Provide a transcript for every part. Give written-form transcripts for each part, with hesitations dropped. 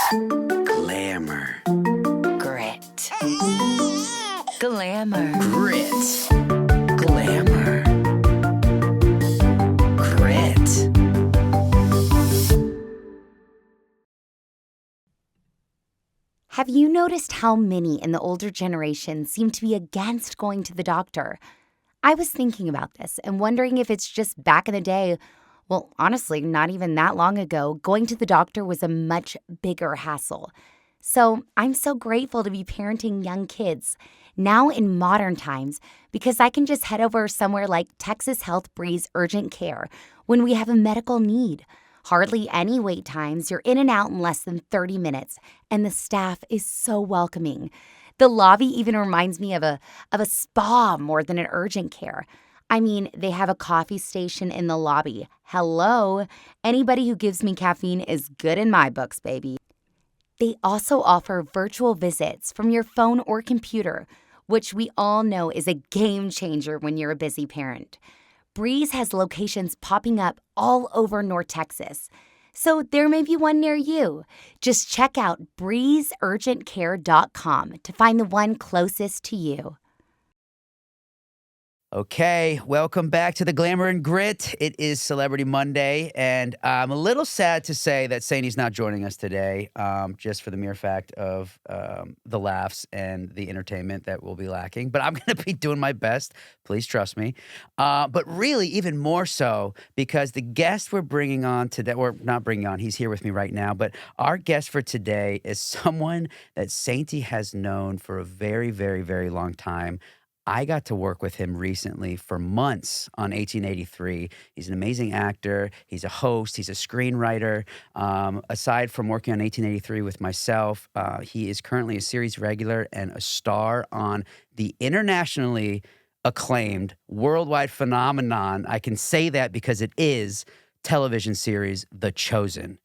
Glamour. Grit. Glamour. Grit. Glamour. Grit. Have you noticed how many in the older generation seem to be against going to the doctor? I was thinking about this and wondering if it's just back in the day. Well, honestly, not even that long ago, going to the doctor was a much bigger hassle. So I'm so grateful to be parenting young kids now in modern times because I can just head over somewhere like Texas Health Breeze Urgent Care when we have a medical need. Hardly any wait times, you're in and out in less than 30 minutes, and the staff is so welcoming. The lobby even reminds me of a spa more than an urgent care. I mean, they have a coffee station in the lobby. Hello. Anybody who gives me caffeine is good in my books, baby. They also offer virtual visits from your phone or computer, which we all know is a game changer when you're a busy parent. Breeze has locations popping up all over North Texas, so there may be one near you. Just check out breezeurgentcare.com to find the one closest to you. Okay, welcome back to the Glamour and Grit. It is Celebrity Monday, and I'm a little sad to say that Saini's not joining us today, just for the mere fact of the laughs and the entertainment that we'll be lacking. But I'm going to be doing my best. Please trust me. But really, even more so, because the guest we're bringing on today, or not bringing on, he's here with me right now, but our guest for today is someone that Sainty has known for a very, very, very long time. I got to work with him recently for months on 1883. He's an amazing actor. He's a host. He's a screenwriter. Aside from working on 1883 with myself, he is currently a series regular and a star on the internationally acclaimed worldwide phenomenon. I can say that because it is television series The Chosen.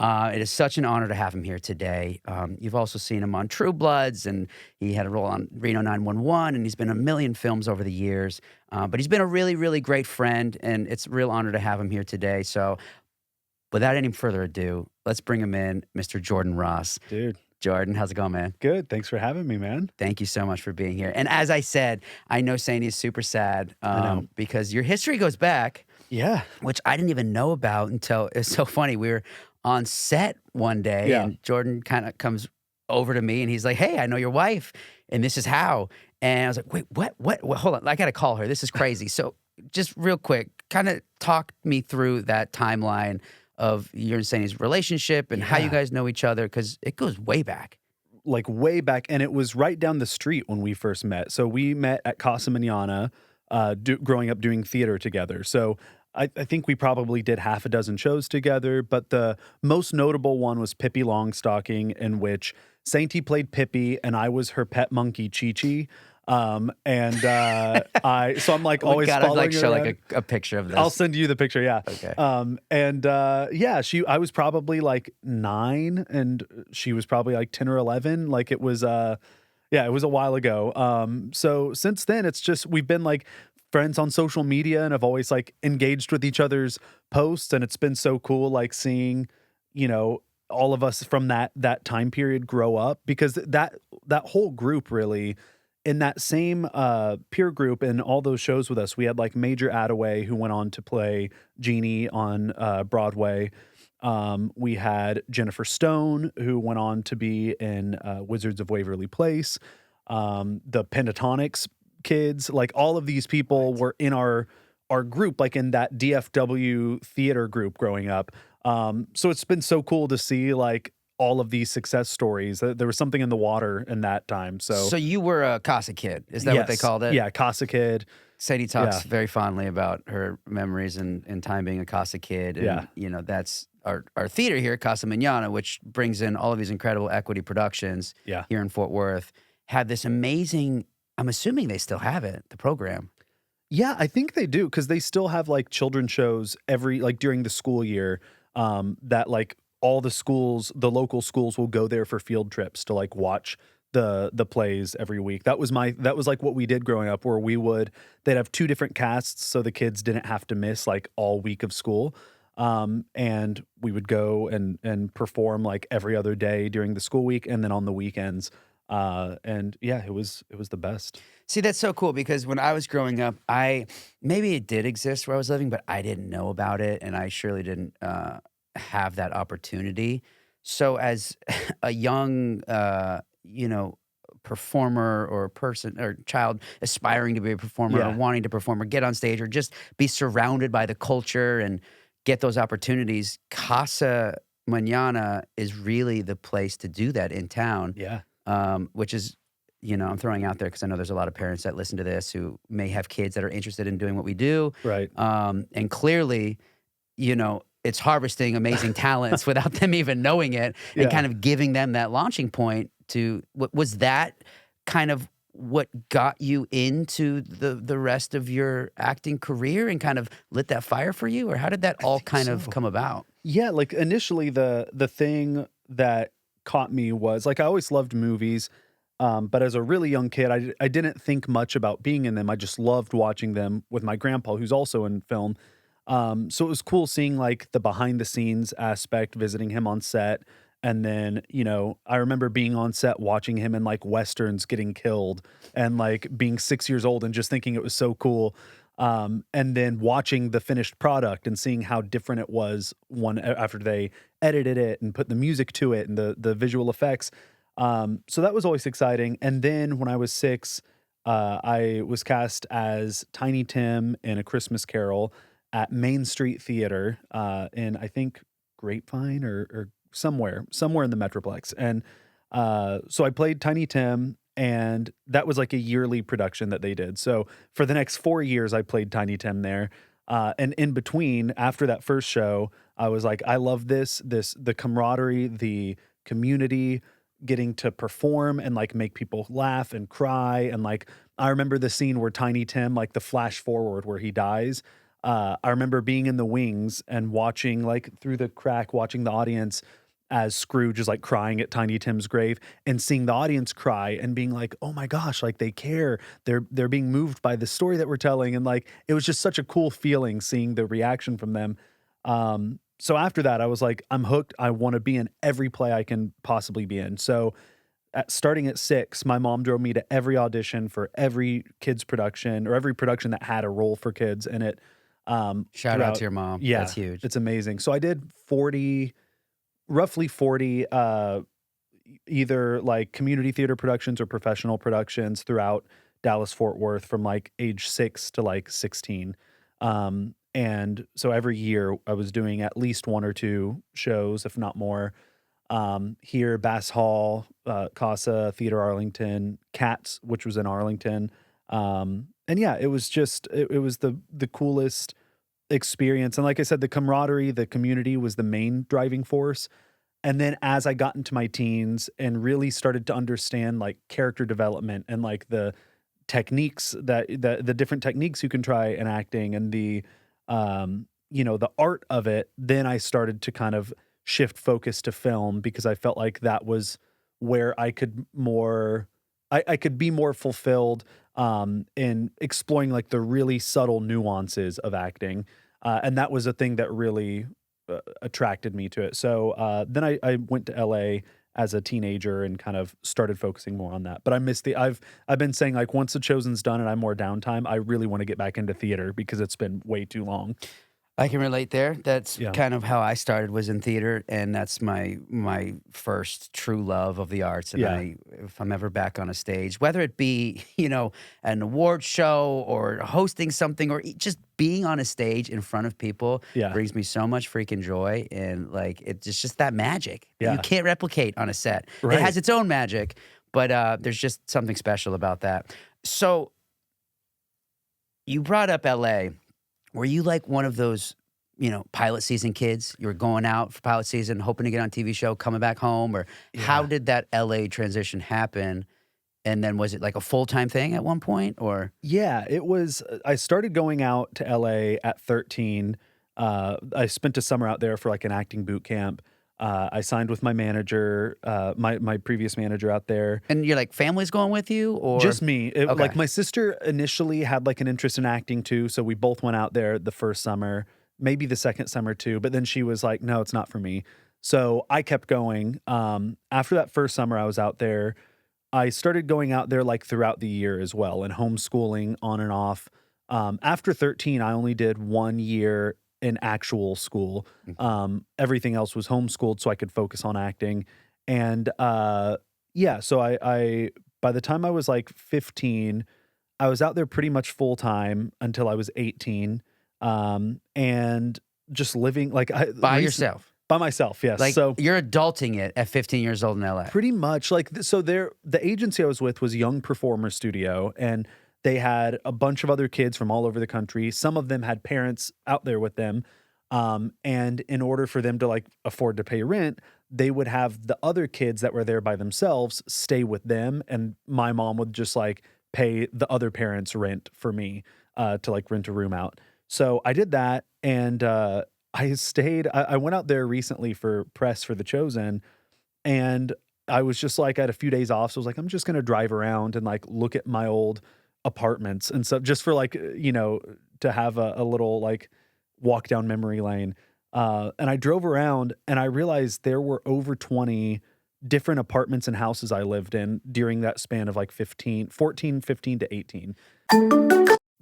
It is such an honor to have him here today. You've also seen him on True Bloods, and he had a role on Reno 911, and he's been in a million films over the years. But he's been a really, really great friend, and it's a real honor to have him here today. So without any further ado, let's bring him in, Mr. Jordan Ross. Dude. Jordan, how's it going, man? Good. Thanks for having me, man. Thank you so much for being here. And as I said, I know Saini is super sad because your history goes back. Yeah. Which I didn't even know about until it's so funny. We were on set one day, and Jordan kind of comes over to me, and he's like, "Hey, I know your wife, and this is how." And I was like, "Wait, what? Hold on, I got to call her. This is crazy." So just real quick, kind of talk me through that timeline of your and Saini's relationship and how you guys know each other, because it goes way back. Like way back, and it was right down the street when we first met. So we met at Casa Manana, growing up doing theater together. So I think we probably did half a dozen shows together, but the most notable one was Pippi Longstocking, in which Sainty played Pippi and I was her pet monkey, Chi-Chi. So I'm like always following like her show around. like a picture of this. I'll send you the picture, yeah. Okay. I was probably like 9 and she was probably like 10 or 11. Like it was it was a while ago. So since then it's just we've been like friends on social media and have always like engaged with each other's posts, and it's been so cool like seeing, you know, all of us from that time period grow up, because that whole group really in that same peer group and all those shows with us, we had like Major Attaway, who went on to play Jeannie on Broadway. We had Jennifer Stone, who went on to be in Wizards of Waverly Place. The Pentatonics kids, like all of these people were in our group, like in that DFW theater group growing up. So it's been so cool to see like all of these success stories. There was something in the water in that time. So you were a Casa kid. Is that what they called it? Yeah, Casa kid. Sadie talks very fondly about her memories and time being a Casa kid. And, you know, that's our theater here at Casa Manana, which brings in all of these incredible equity productions here in Fort Worth. Had this amazing, I'm assuming they still have it, the program. Yeah, I think they do, because they still have like children's shows during the school year, that like all the schools, the local schools will go there for field trips to like watch the plays every week. That was like what we did growing up, where they'd have 2 different casts so the kids didn't have to miss like all week of school. And we would go and perform like every other day during the school week and then on the weekends. And yeah, it was the best. See, that's so cool because when I was growing up, maybe it did exist where I was living, but I didn't know about it, and I surely didn't have that opportunity. So, as a young, performer or person or child aspiring to be a performer or Yeah. wanting to perform or get on stage or just be surrounded by the culture and get those opportunities, Casa Manana is really the place to do that in town, Yeah. which is, I'm throwing out there because I know there's a lot of parents that listen to this who may have kids that are interested in doing what we do. Right. And clearly, it's harvesting amazing talents without them even knowing it and Yeah. kind of giving them that launching point to was that kind of what got you into the rest of your acting career and kind of lit that fire for you? Or how did that I all think kind of so. come about? Yeah, like initially the thing that caught me was like I always loved movies, but as a really young kid, I didn't think much about being in them. I just loved watching them with my grandpa, who's also in film. So it was cool seeing like the behind the scenes aspect, visiting him on set. And then, I remember being on set watching him in like westerns getting killed and like being 6 years old and just thinking it was so cool. And then watching the finished product and seeing how different it was after they edited it and put the music to it and the visual effects. So that was always exciting. And then when I was 6, I was cast as Tiny Tim in A Christmas Carol at Main Street Theater in I think Grapevine or somewhere in the Metroplex. And so I played Tiny Tim, and that was like a yearly production that they did. So for the next 4 years, I played Tiny Tim there. And in between, after that first show, I was like, I love the camaraderie, the community, getting to perform and like make people laugh and cry. And like, I remember the scene where Tiny Tim, like the flash forward where he dies. I remember being in the wings and watching, like through the crack, watching the audience as Scrooge is like crying at Tiny Tim's grave and seeing the audience cry and being like, "Oh my gosh, like they care. They're being moved by the story that we're telling." And like it was just such a cool feeling seeing the reaction from them. So after that, I was like, I'm hooked. I want to be in every play I can possibly be in. So starting at 6, my mom drove me to every audition for every kids production or every production that had a role for kids in it. Shout out Throughout, to your mom. yeah, That's huge. it's amazing. So I did roughly 40 either like community theater productions or professional productions throughout Dallas Fort Worth from like age 6 to like 16. And so every year I was doing at least 1 or 2 shows, if not more. Here, Bass Hall, Casa Theater Arlington, Cats, which was in Arlington. And yeah, it was just it was the coolest experience. And like I said, the camaraderie, the community was the main driving force. And then as I got into my teens and really started to understand like character development and like the techniques the different techniques you can try in acting and the art of it, then I started to kind of shift focus to film because I felt like that was where I could be more fulfilled in exploring like the really subtle nuances of acting. And that was a thing that really attracted me to it. So then I went to LA as a teenager and kind of started focusing more on that. But I miss I've been saying like once The Chosen's done and I'm more downtime, I really want to get back into theater because it's been way too long. I can relate there. That's Yeah. kind of how I started was in theater, and that's my first true love of the arts. And Yeah. if I'm ever back on a stage, whether it be an award show or hosting something or just being on a stage in front of people, Yeah. brings me so much freaking joy, and like it's just that magic that you Yeah. can't replicate on a set. It Right. has its own magic, but there's just something special about that. So you brought up LA. Were you like one of those, pilot season kids? You were going out for pilot season, hoping to get on a TV show, coming back home, or how Yeah. did that LA transition happen? And then was it like a full-time thing at one point, or? Yeah, it was. I started going out to LA at 13. I spent a summer out there for like an acting boot camp. I signed with my manager, my previous manager out there. And you're like, family's going with you, or? Just me. Okay. Like my sister initially had like an interest in acting too, so we both went out there the first summer. maybe the second summer too, but then she was like, no, it's not for me. So I kept going. After that first summer I was out there, I started going out there like throughout the year as well and homeschooling on and off. After 13, I only did 1 year in actual school. Everything else was homeschooled so I could focus on acting. And yeah, so I by the time I was like 15, I was out there pretty much full time until I was 18. And just living like By yourself. by myself, yes. Like So you're adulting it at 15 years old in LA. pretty much like so the agency I was with was Young Performer Studio, and they had a bunch of other kids from all over the country. Some of them had parents out there with them. And in order for them to like afford to pay rent, they would have the other kids that were there by themselves stay with them, and my mom would just like pay the other parents rent for me to like rent a room out. So I did that, and I stayed. I went out there recently for press for The Chosen, and I was just like, I had a few days off, so I was like, I'm just gonna drive around and like look at my old apartments and stuff, just for like to have a little like walk down memory lane. And I drove around, and I realized there were over 20 different apartments and houses I lived in during that span of like 14, 15 to 18.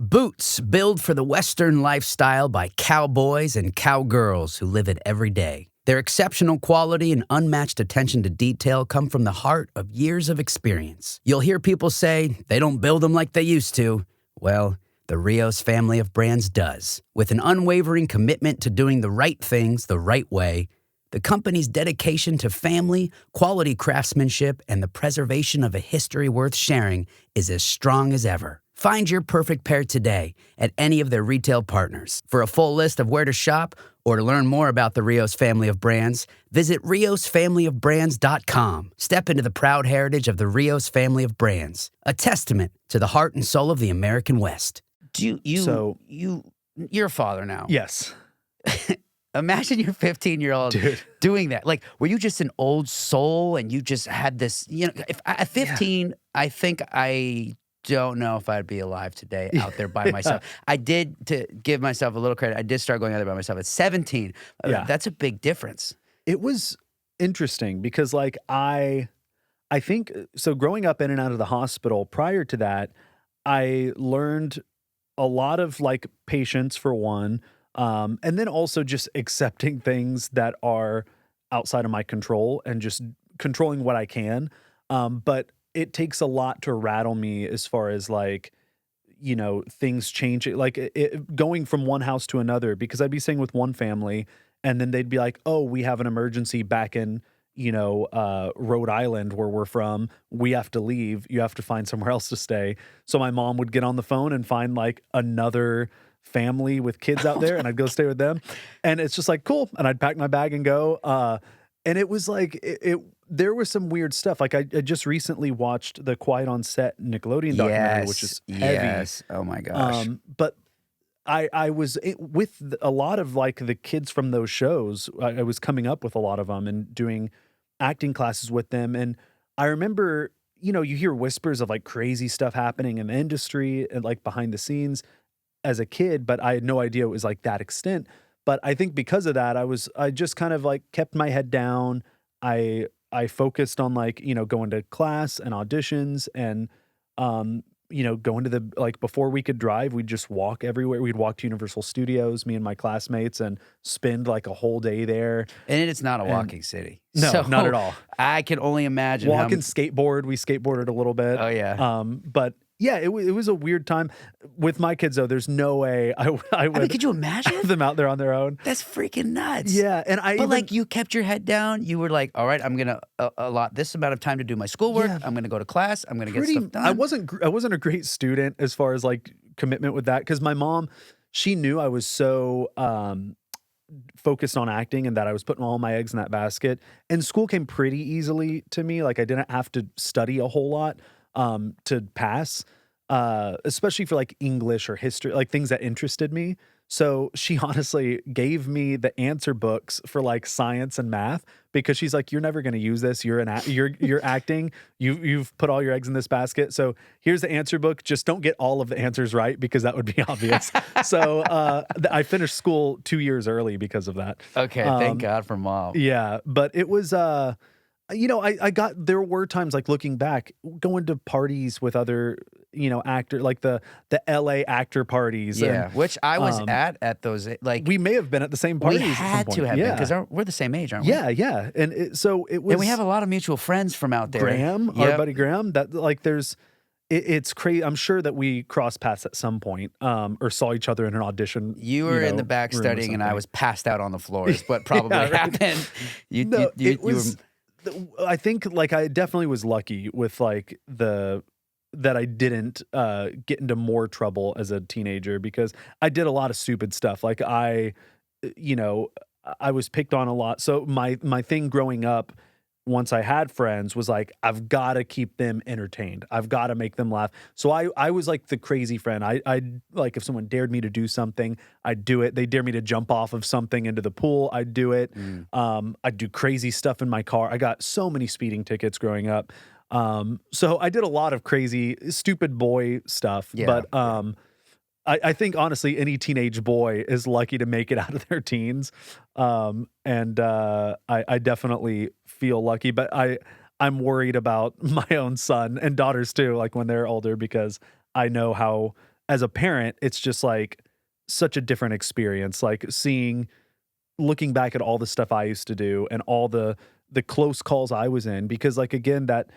Boots, built for the Western lifestyle by cowboys and cowgirls who live it every day. Their exceptional quality and unmatched attention to detail come from the heart of years of experience. You'll hear people say they don't build them like they used to. Well, the Rios family of brands does. With an unwavering commitment to doing the right things the right way, the company's dedication to family, quality craftsmanship, and the preservation of a history worth sharing is as strong as ever. Find your perfect pair today at any of their retail partners. For a full list of where to shop or to learn more about the Rios family of brands, visit riosfamilyofbrands.com. Step into the proud heritage of the Rios family of brands, a testament to the heart and soul of the American West. You're a father now. Yes. Imagine your 15-year-old Dude. doing that. Like, were you just an old soul and you just had this, if at 15, I think I don't know if I'd be alive today out there by myself. I did, to give myself a little credit, I did start going out there by myself at 17. Yeah. That's a big difference. It was interesting because like I think so growing up in and out of the hospital prior to that, I learned a lot of like patience for one, and then also just accepting things that are outside of my control and just controlling what I can. But it takes a lot to rattle me as far as like, things change. Like going from one house to another, because I'd be staying with one family and then they'd be like, oh, we have an emergency back in, Rhode Island where we're from. We have to leave. You have to find somewhere else to stay. So my mom would get on the phone and find like another family with kids out there, and I'd go stay with them. And it's just like, cool. And I'd pack my bag and go. And it was like, there was some weird stuff. Like I just recently watched the Quiet on Set Nickelodeon documentary, which is heavy. Yes. Oh my gosh. But I was with a lot of like the kids from those shows. I was coming up with a lot of them and doing acting classes with them. And I remember, you hear whispers of like crazy stuff happening in the industry and like behind the scenes as a kid, but I had no idea it was like that extent. But I think because of that, I just kind of like kept my head down. I focused on like, going to class and auditions and, going to the, like before we could drive, we'd just walk everywhere. We'd walk to Universal Studios, me and my classmates, and spend like a whole day there. And it's not a walking city. No, So not at all. I can only imagine. Walk and skateboard. We skateboarded a little bit. Oh, yeah. But yeah, it was a weird time with my kids though. There's no way I would could you imagine? have them out there on their own. That's freaking nuts. Yeah, and But like you kept your head down. You were like, all right, I'm going to allot this amount of time to do my schoolwork. Yeah. I'm going to go to class. I'm going to get stuff done. I wasn't a great student as far as like commitment with that, because my mom, she knew I was so focused on acting and that I was putting all my eggs in that basket. And school came pretty easily to me. Like I didn't have to study a whole lot to pass, especially for like English or history, like things that interested me. So she honestly gave me the answer books for like science and math because she's like, "You're never going to use this. You're acting. You've put all your eggs in this basket. So here's the answer book. Just don't get all of the answers right because that would be obvious." So I finished school 2 years early because of that. Okay, thank Um, God for mom. yeah, but it was I got there were times like looking back, going to parties with other, actor like the LA actor parties. Yeah, And which I was um at those like we may have been at the same we parties at some had to point. have been Yeah. because we're the same age, aren't we? Yeah, yeah. And so it was And we have a lot of mutual friends from out there. Graham, our Yep. buddy Graham, that like it's crazy. I'm sure that we crossed paths at some point, or saw each other in an audition. You were in the back room or studying, and I something. was passed out on the floor. Is what probably Yeah, right. happened. No, it You was. I think like I definitely was lucky with like that I didn't get into more trouble as a teenager because I did a lot of stupid stuff. Like you know, I was picked on a lot. So my thing growing up, once I had friends, was like I've got to keep them entertained. I've got to make them laugh. So I was like the crazy friend. I like if someone dared me to do something, I'd do it. They dare me to jump off of something into the pool, I'd do it. I'd do crazy stuff in my car. I got so many speeding tickets growing up. So I did a lot of crazy, stupid boy stuff. Yeah. But I think honestly, any teenage boy is lucky to make it out of their teens. And I definitely feel lucky, but I'm worried about my own son and daughters too, like when they're older, because I know how, as a parent, it's just like such a different experience. Like looking back at all the stuff I used to do and all the close calls I was in, because like, again, that,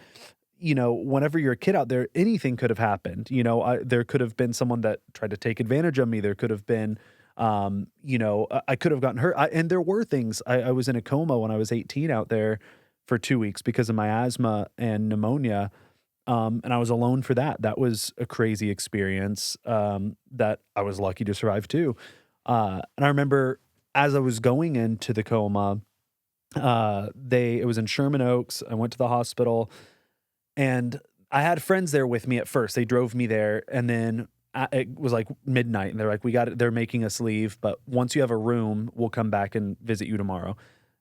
whenever you're a kid out there, anything could have happened. There could have been someone that tried to take advantage of me. There could have been, I could have gotten hurt. And there were things. I was in a coma when I was 18 out there for 2 weeks because of my asthma and pneumonia. And I was alone for that. That was a crazy experience that I was lucky to survive too. And I remember as I was going into the coma, it was in Sherman Oaks. I went to the hospital. And I had friends there with me at first. They drove me there, and then it was like midnight, and they're like, they're making us leave, but once you have a room, we'll come back and visit you tomorrow.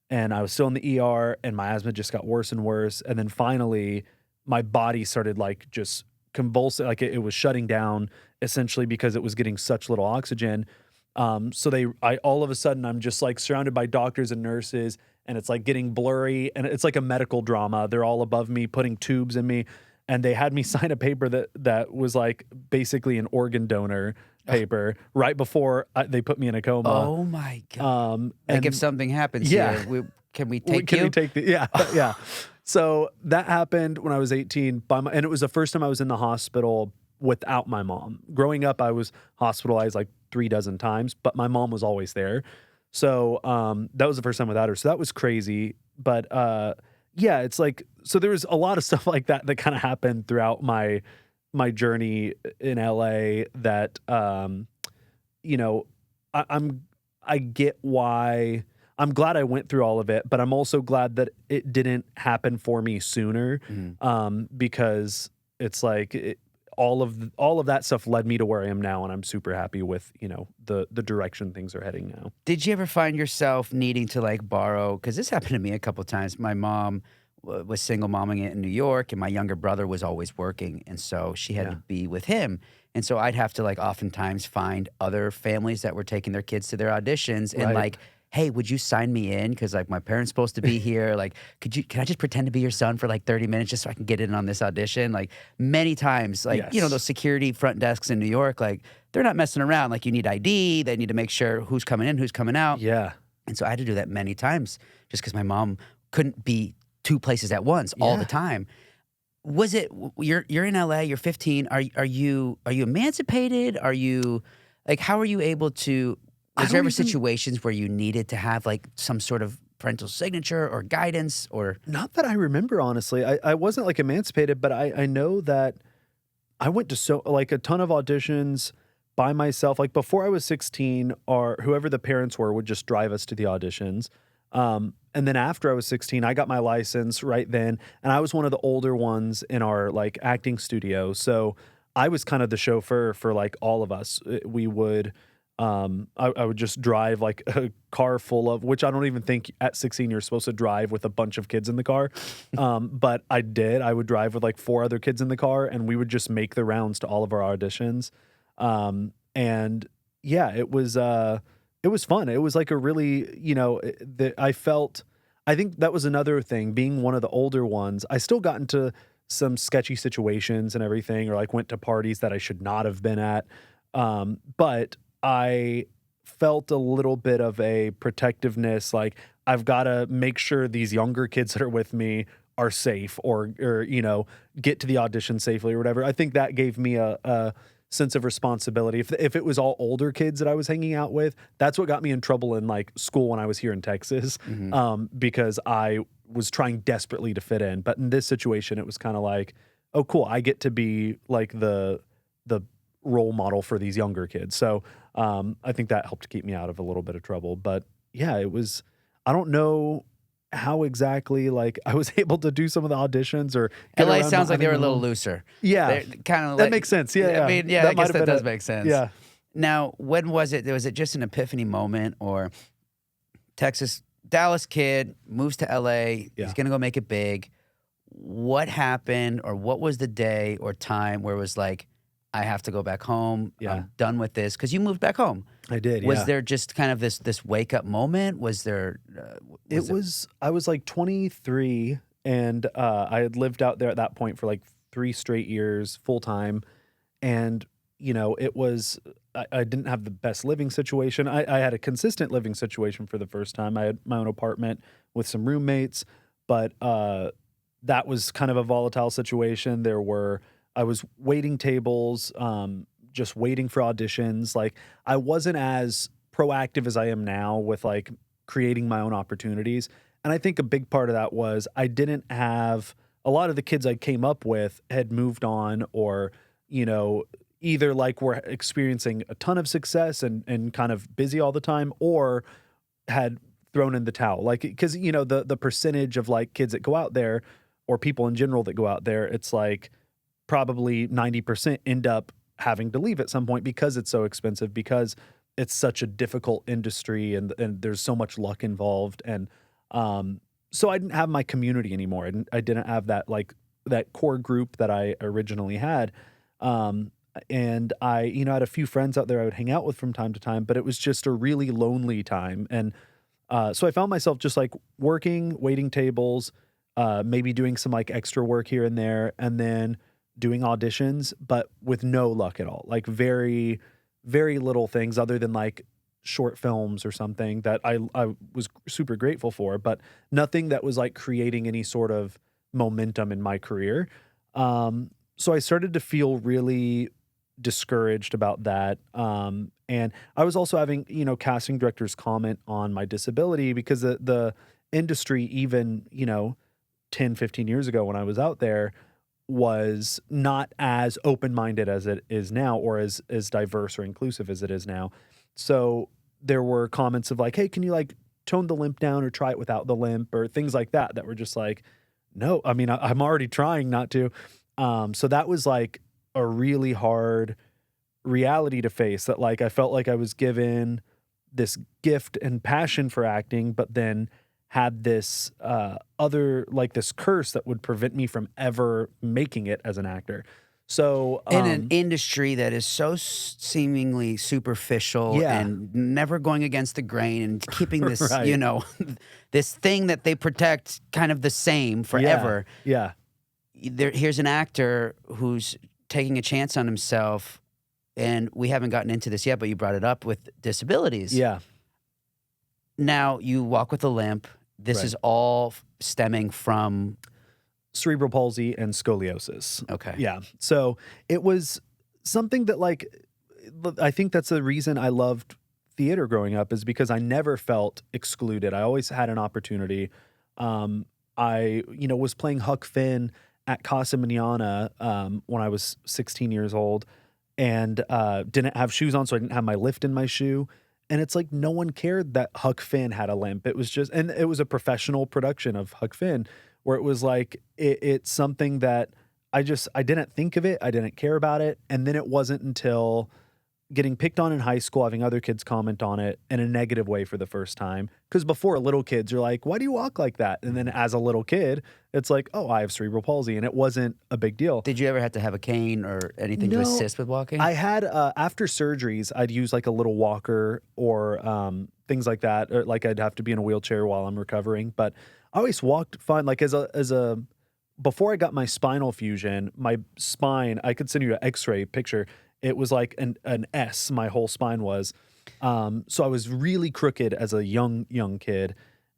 And I was still in the ER, and my asthma just got worse and worse. And then finally, my body started like just convulsing, like it was shutting down essentially because it was getting such little oxygen. So all of a sudden, I'm just like surrounded by doctors and nurses, and it's like getting blurry, and it's like a medical drama. They're all above me, putting tubes in me, and they had me sign a paper that was like basically an organ donor paper right before they put me in a coma. Oh my God! Like And if something happens, yeah. here, can we take can you? we take the yeah. So that happened when I was 18 and it was the first time I was in the hospital without my mom. Growing up, I was hospitalized like 36 times, but my mom was always there. So that was the first time without her. So that was crazy. But yeah, it's like, so there was a lot of stuff like that kind of happened throughout my journey in LA that I get why. I'm glad I went through all of it, but I'm also glad that it didn't happen for me sooner, because it's like all of that stuff led me to where I am now, and I'm super happy with the direction things are heading now. Did you ever find yourself needing to like borrow? Because this happened to me a couple times. My mom was single momming it in New York, and my younger brother was always working, and so she had to be with him. And so I'd have to like oftentimes find other families that were taking their kids to their auditions and Right. like, hey, would you sign me in? Because like my parents supposed to be here. Like, can I just pretend to be your son for like 30 minutes just so I can get in on this audition? Like many times, like, Yes. those security front desks in New York, like they're not messing around. Like you need ID. They need to make sure who's coming in, who's coming out. Yeah. And so I had to do that many times just because my mom couldn't be two places at once all the time. Was it you're in LA, you're 15, are you emancipated? Are you like how are you able to was there ever situations where you needed to have like some sort of parental signature or guidance or Not that I remember, honestly. I wasn't like emancipated, but I know that I went to a ton of auditions by myself. Like before I was 16, or whoever the parents were would just drive us to the auditions. And then after I was 16, I got my license right then, and I was one of the older ones in our like acting studio. So I was kind of the chauffeur for like all of us. We would I would just drive like a car full of, which I don't even think at 16 you're supposed to drive with a bunch of kids in the car. But I did. I would drive with like 4 other kids in the car, and we would just make the rounds to all of our auditions. And yeah, it was fun. It was like a really, I think that was another thing, being one of the older ones. I still got into some sketchy situations and everything, or like went to parties that I should not have been at. But I felt a little bit of a protectiveness, like I've got to make sure these younger kids that are with me are safe, or get to the audition safely or whatever. I think that gave me a sense of responsibility. If it was all older kids that I was hanging out with, that's what got me in trouble in like school when I was here in Texas, because I was trying desperately to fit in. But in this situation, it was kind of like, oh, cool, I get to be like the role model for these younger kids. So I think that helped keep me out of a little bit of trouble. But yeah, it was, I don't know how exactly like I was able to do some of the auditions or get LA around sounds not like they were a having little them. looser. Yeah, Kind of that like, makes sense. Yeah, I mean, that I might guess have that been does it. make sense. Yeah. Now, when was it? Was it just an epiphany moment, or Dallas kid moves to LA, Yeah. he's gonna go make it big. What happened, or what was the day or time where it was like, I have to go back home. Yeah. I'm done with this, because you moved back home. I did. Was yeah. there just kind of this wake up moment? Was there? I was like 23, and I had lived out there at that point for like 3 straight years full time. And, it was, I didn't have the best living situation. I had a consistent living situation for the first time. I had my own apartment with some roommates, but that was kind of a volatile situation. I was waiting tables, just waiting for auditions. Like, I wasn't as proactive as I am now with like creating my own opportunities. And I think a big part of that was I didn't have a lot of the kids I came up with had moved on, or, either like were experiencing a ton of success and kind of busy all the time, or had thrown in the towel. Like, because, the percentage of like kids that go out there, or people in general that go out there, it's like probably 90% end up having to leave at some point because it's so expensive, because it's such a difficult industry, and there's so much luck involved. And so I didn't have my community anymore. I didn't have that like that core group that I originally had. And I, had a few friends out there I would hang out with from time to time, but it was just a really lonely time. And so I found myself just like working, waiting tables, maybe doing some like extra work here and there, and then doing auditions, but with no luck at all. Like very, very little things other than like short films or something that I was super grateful for, but nothing that was like creating any sort of momentum in my career. So I started to feel really discouraged about that. And I was also having, casting directors comment on my disability, because the industry, even, 10, 15 years ago when I was out there, was not as open-minded as it is now, or as diverse or inclusive as it is now. So there were comments of like, hey, can you like tone the limp down, or try it without the limp, or things like that were just like, no, I mean, I'm already trying not to. So that was like a really hard reality to face, that like I felt like I was given this gift and passion for acting, but then had this other, like this curse that would prevent me from ever making it as an actor. So in an industry that is so seemingly superficial, Yeah. and never going against the grain, and keeping this, Right. this thing that they protect kind of the same forever. Yeah. Here's an actor who's taking a chance on himself, and we haven't gotten into this yet, but you brought it up with disabilities. Yeah. Now you walk with a limp. This Right. is all stemming from, Cerebral palsy and scoliosis. okay. Yeah. So it was something that like, I think that's the reason I loved theater growing up, is because I never felt excluded. I always had an opportunity. I, was playing Huck Finn at Casa Manana when I was 16 years old, and didn't have shoes on, so I didn't have my lift in my shoe. And it's like no one cared that Huck Finn had a limp. It was just, and it was a professional production of Huck Finn, where it was like, it's something that I didn't think of it. I didn't care about it. And then it wasn't until, getting picked on in high school, having other kids comment on it in a negative way for the first time. Because before, little kids are like, why do you walk like that? And then as a little kid, it's like, oh, I have cerebral palsy. And it wasn't a big deal. Did you ever have to have a cane or anything to No, assist with walking? I had, after surgeries, I'd use like a little walker or things like that. Or like I'd have to be in a wheelchair while I'm recovering. But I always walked fine. Like before I got my spinal fusion, my spine, I could send you an x-ray picture. It was like an S, my whole spine was. So I was really crooked as a young kid.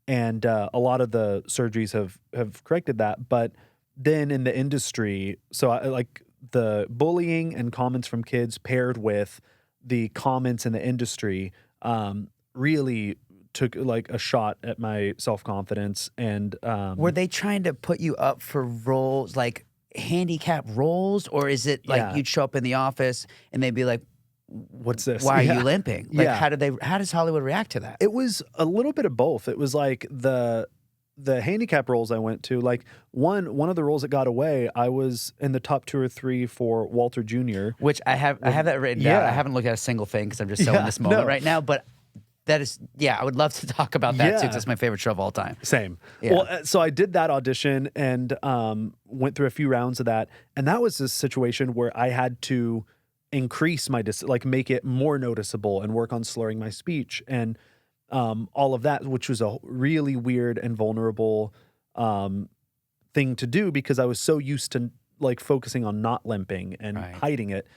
And a lot of the surgeries have corrected that. But then in the industry, so I like the bullying and comments from kids paired with the comments in the industry really took like a shot at my self-confidence. And Were they trying to put you up for roles, like handicap roles, or is it like Yeah. you'd show up in the office and they'd be like, what's this? why are Yeah. you limping? Like, Yeah. how does Hollywood react to that? It was a little bit of both. It was like the handicap roles I went to, like one of the roles that got away, I was in the top 2 or 3 for Walter Jr. Which I have that written down. Yeah. I haven't looked at a single thing because I'm just so in Yeah, this moment no. right now. But that is, I would love to talk about that too, Yeah. because that's my favorite show of all time. Same. Yeah. Well, so I did that audition and went through a few rounds of that, and that was a situation where I had to increase my like make it more noticeable and work on slurring my speech and all of that, which was a really weird and vulnerable thing to do because I was so used to like focusing on not limping and Right. hiding it.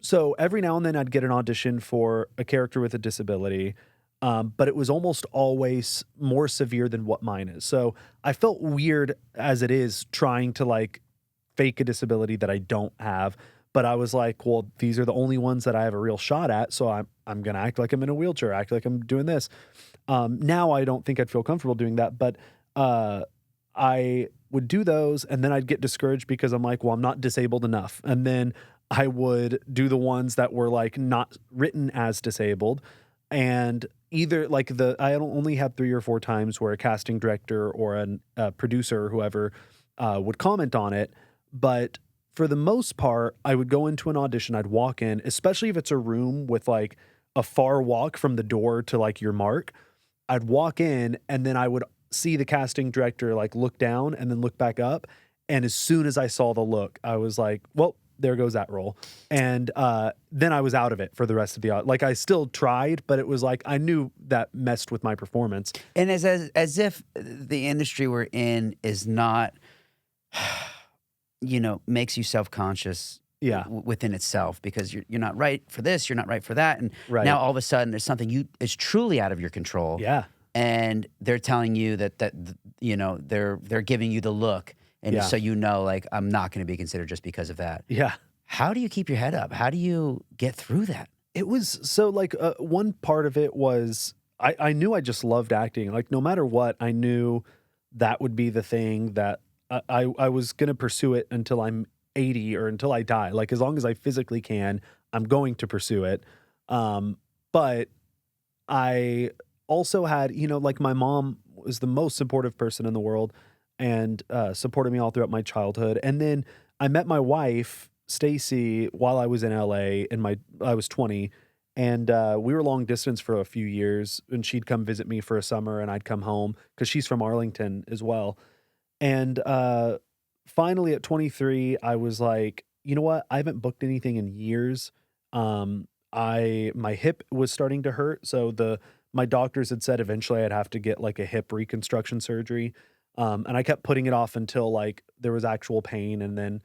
So every now and then I'd get an audition for a character with a disability. But it was almost always more severe than what mine is. So I felt weird as it is trying to like fake a disability that I don't have. But I was like, well, these are the only ones that I have a real shot at. So I'm gonna act like I'm in a wheelchair, act like I'm doing this. Now I don't think I'd feel comfortable doing that, but I would do those and then I'd get discouraged because I'm like, well, I'm not disabled enough. And then I would do the ones that were like not written as disabled. And either like I only had 3 or 4 times where a casting director or a producer or whoever would comment on it. But for the most part, I would go into an audition, I'd walk in, especially if it's a room with like a far walk from the door to like your mark. I'd walk in and then I would see the casting director like look down and then look back up. And as soon as I saw the look, I was like, well, there goes that role. And then I was out of it for the rest of the like I still tried, but it was like I knew that messed with my performance. And as if the industry we're in is not, makes you self-conscious Yeah. within itself because you're not right for this, you're not right for that. And Right. now all of a sudden there's something is truly out of your control. Yeah. And they're telling you that they're giving you the look. And Yeah. so like, I'm not going to be considered just because of that. Yeah. How do you keep your head up? How do you get through that? It was so like one part of it was I knew I just loved acting. Like no matter what, I knew that would be the thing that I was going to pursue it until I'm 80 or until I die. Like as long as I physically can, I'm going to pursue it. But I also had, like my mom was the most supportive person in the world and supported me all throughout my childhood. And then I met my wife, Stacy, while I was in LA I was 20 and we were long distance for a few years and she'd come visit me for a summer and I'd come home because she's from Arlington as well. And finally at 23, I was like, you know what? I haven't booked anything in years. My hip was starting to hurt. So my doctors had said eventually I'd have to get like a hip reconstruction surgery. And I kept putting it off until like there was actual pain. And then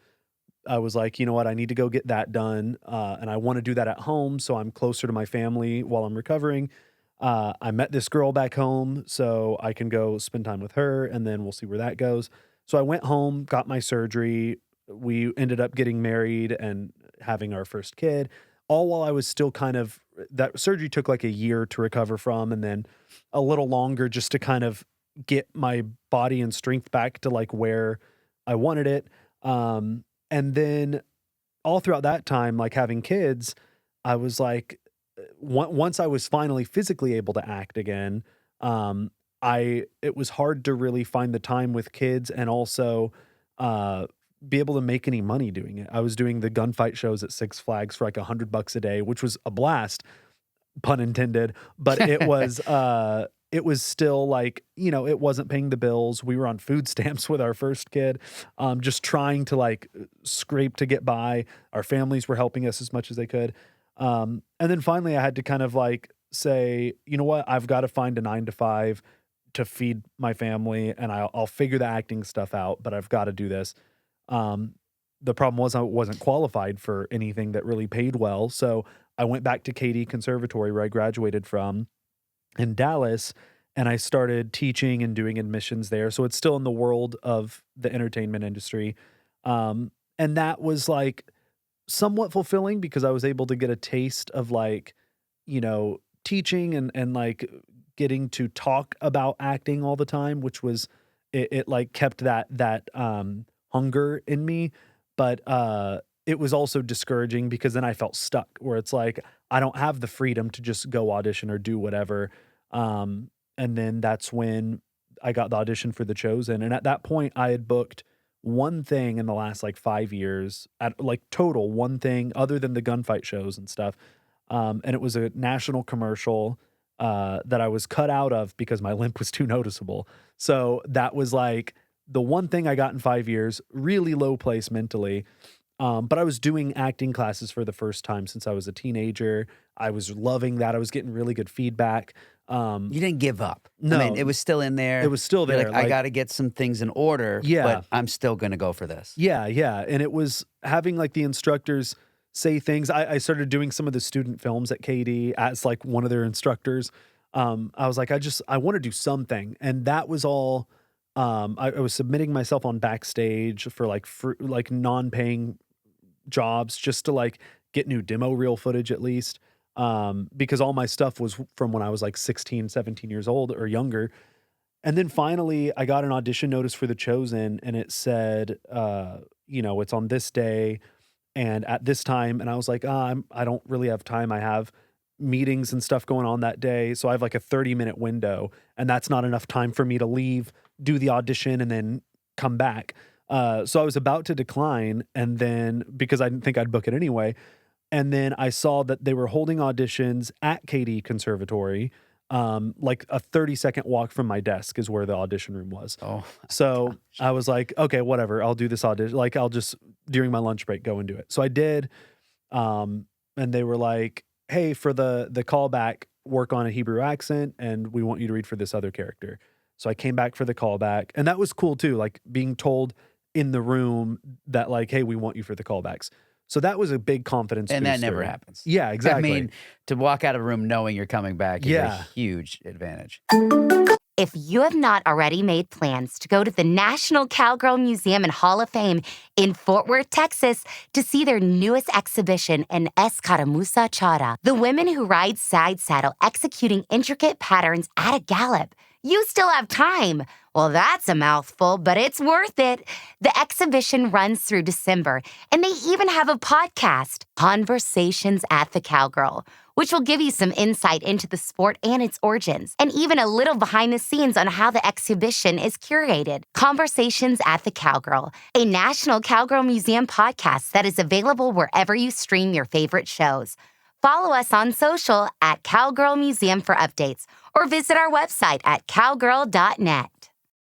I was like, you know what? I need to go get that done. And I want to do that at home. So I'm closer to my family while I'm recovering. I met this girl back home so I can go spend time with her and then we'll see where that goes. So I went home, got my surgery. We ended up getting married and having our first kid, all while I was still that surgery took like a year to recover from and then a little longer just to kind of get my body and strength back to like where I wanted it. And then all throughout that time, like having kids, I was like, once I was finally physically able to act again, it was hard to really find the time with kids and also be able to make any money doing it. I was doing the gunfight shows at Six Flags for like $100 a day, which was a blast, pun intended. But it was still like, it wasn't paying the bills. We were on food stamps with our first kid, just trying to like scrape to get by. Our families were helping us as much as they could. And then finally I had to kind of like say, you know what, I've got to find a 9 to 5 to feed my family, and I'll figure the acting stuff out, but I've got to do this. The problem was I wasn't qualified for anything that really paid well. So I went back to KD Conservatory, where I graduated from in Dallas, and I started teaching and doing admissions there. So it's still in the world of the entertainment industry. And that was like somewhat fulfilling because I was able to get a taste of like, teaching and like getting to talk about acting all the time, which was it like kept that hunger in me. But it was also discouraging because then I felt stuck, where it's like I don't have the freedom to just go audition or do whatever. And then that's when I got the audition for The Chosen. And at that point I had booked one thing in the last like 5 years, at like total one thing other than the gunfight shows and stuff. And it was a national commercial that I was cut out of because my limp was too noticeable. So that was like the one thing I got in 5 years, really low place mentally. But I was doing acting classes for the first time since I was a teenager. I was loving that. I was getting really good feedback. You didn't give up. No. I mean, it was still in there. It was still You're there. like, I like- got to get some things in order, Yeah. but I'm still going to go for this. Yeah, yeah. And it was having like the instructors say things. I started doing some of the student films at KD as like one of their instructors. I was like, I want to do something. And that was all. I was submitting myself on Backstage for like non-paying jobs just to like get new demo reel footage at least. Because all my stuff was from when I was like 16, 17 years old or younger. And then finally I got an audition notice for The Chosen, and it said, it's on this day and at this time. And I was like, I don't really have time. I have meetings and stuff going on that day. So I have like a 30-minute window, and that's not enough time for me to leave, do the audition, and then come back. So I was about to decline, and then because I didn't think I'd book it anyway. And then I saw that they were holding auditions at KD Conservatory. Like a 30-second walk from my desk is where the audition room was. Oh, So I was like, okay, whatever. I'll do this audition. Like I'll just during my lunch break go and do it. So I did. And they were like, hey, for the callback, work on a Hebrew accent, and we want you to read for this other character. So I came back for the callback, and that was cool too. Like being told in the room that like, hey, we want you for the callbacks. So that was a big confidence and that booster. never happens. Yeah, exactly. I mean, to walk out of a room knowing you're coming back is Yeah. a huge advantage. If you have not already made plans to go to the National Cowgirl Museum and Hall of Fame in Fort Worth, Texas, to see their newest exhibition in Escaramuza Chara, the women who ride side saddle executing intricate patterns at a gallop, you still have time. Well, that's a mouthful, but it's worth it. The exhibition runs through December, and they even have a podcast, Conversations at the Cowgirl, which will give you some insight into the sport and its origins, and even a little behind the scenes on how the exhibition is curated. Conversations at the Cowgirl, a National Cowgirl Museum podcast that is available wherever you stream your favorite shows. Follow us on social at Cowgirl Museum for updates, or visit our website at cowgirl.net.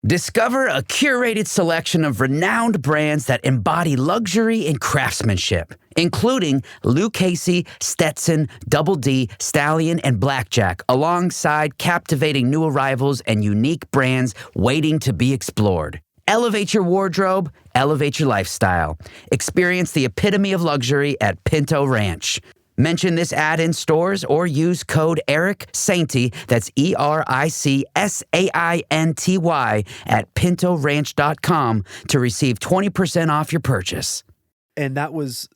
Discover a curated selection of renowned brands that embody luxury and craftsmanship, including Lucchese, Stetson, Double D, Stallion, and Blackjack, alongside captivating new arrivals and unique brands waiting to be explored. Elevate your wardrobe, elevate your lifestyle. Experience the epitome of luxury at Pinto Ranch. Mention this ad in stores or use code Eric Sainty, that's ERICSAINTY, at pintoranch.com to receive 20% off your purchase. And that was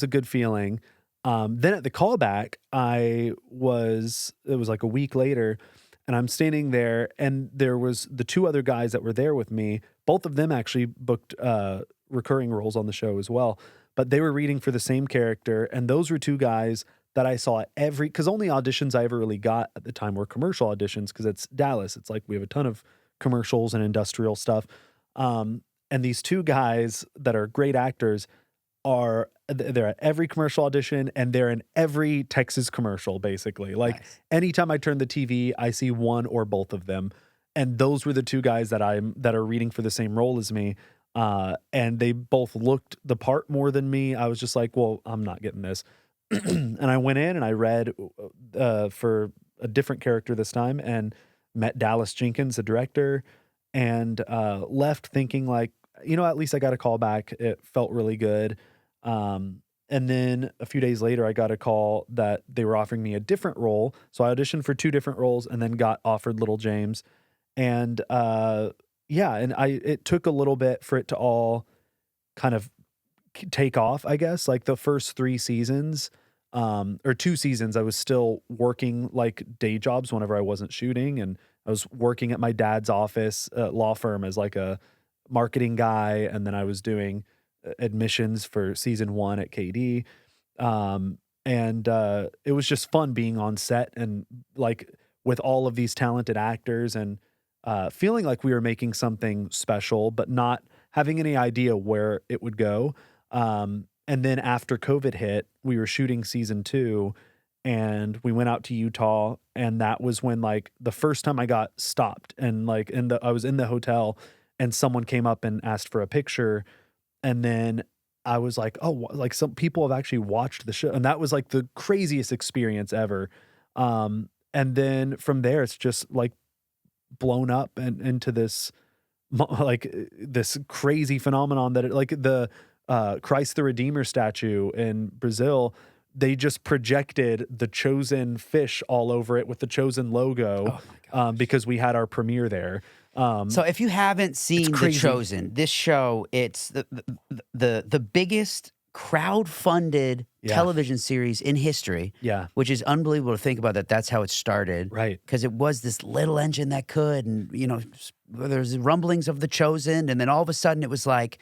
a good feeling. Then at the callback, it was like a week later, and I'm standing there, and there was the two other guys that were there with me. Both of them actually booked recurring roles on the show as well, but they were reading for the same character. And those were two guys that I saw at because only auditions I ever really got at the time were commercial auditions, because it's Dallas. It's like we have a ton of commercials and industrial stuff. And these two guys that are great actors they're at every commercial audition and they're in every Texas commercial, basically. Like Nice. anytime I turn the TV, I see one or both of them. And those were the two guys that are reading for the same role as me. And they both looked the part more than me. I was just like, well, I'm not getting this. And I went in and I read for a different character this time and met Dallas Jenkins, the director, and left thinking like, at least I got a call back. It felt really good. And then a few days later, I got a call that they were offering me a different role. So I auditioned for two different roles and then got offered Little James. And yeah, and it took a little bit for it to all kind of take off, I guess. Like the first 3 seasons, or 2 seasons, I was still working like day jobs whenever I wasn't shooting. And I was working at my dad's office, law firm, as like a marketing guy. And then I was doing admissions for season 1 at KD. And it was just fun being on set and like with all of these talented actors and feeling like we were making something special, but not having any idea where it would go. And then after COVID hit, we were shooting season 2 and we went out to Utah. And that was when like the first time I got stopped and like I was in the hotel and someone came up and asked for a picture. And then I was like, oh, like some people have actually watched the show. And that was like the craziest experience ever. And then from there, it's just like blown up and into this, like this crazy phenomenon that like the Christ the Redeemer statue in Brazil, they just projected the Chosen fish all over it with the Chosen logo because we had our premiere there. So if you haven't seen The crazy. Chosen, this show, it's the biggest crowd-funded Yeah. television series in history, Yeah, which is unbelievable to think about that that's how it started. right. Because it was this little engine that could, and there's rumblings of The Chosen, and then all of a sudden it was like,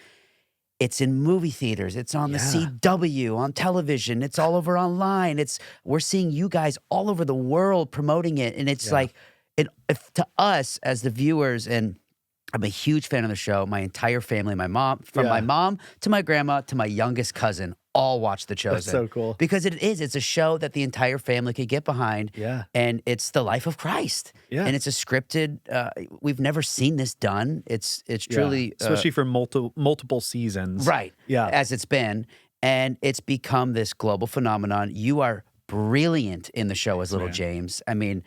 it's in movie theaters, it's on the Yeah. CW, on television, it's all over online. We're seeing you guys all over the world promoting it, and it's Yeah. like, if to us as the viewers, and I'm a huge fan of the show. My entire family, my mom, from Yeah. my mom to my grandma to my youngest cousin, all watch The Chosen. That's so cool. Because it's a show that the entire family could get behind. Yeah. And it's the life of Christ. Yeah. And it's a scripted, we've never seen this done. It's truly. Especially for multiple seasons. Right. Yeah. As it's been. And it's become this global phenomenon. You are brilliant in the show as Little man. James. I mean,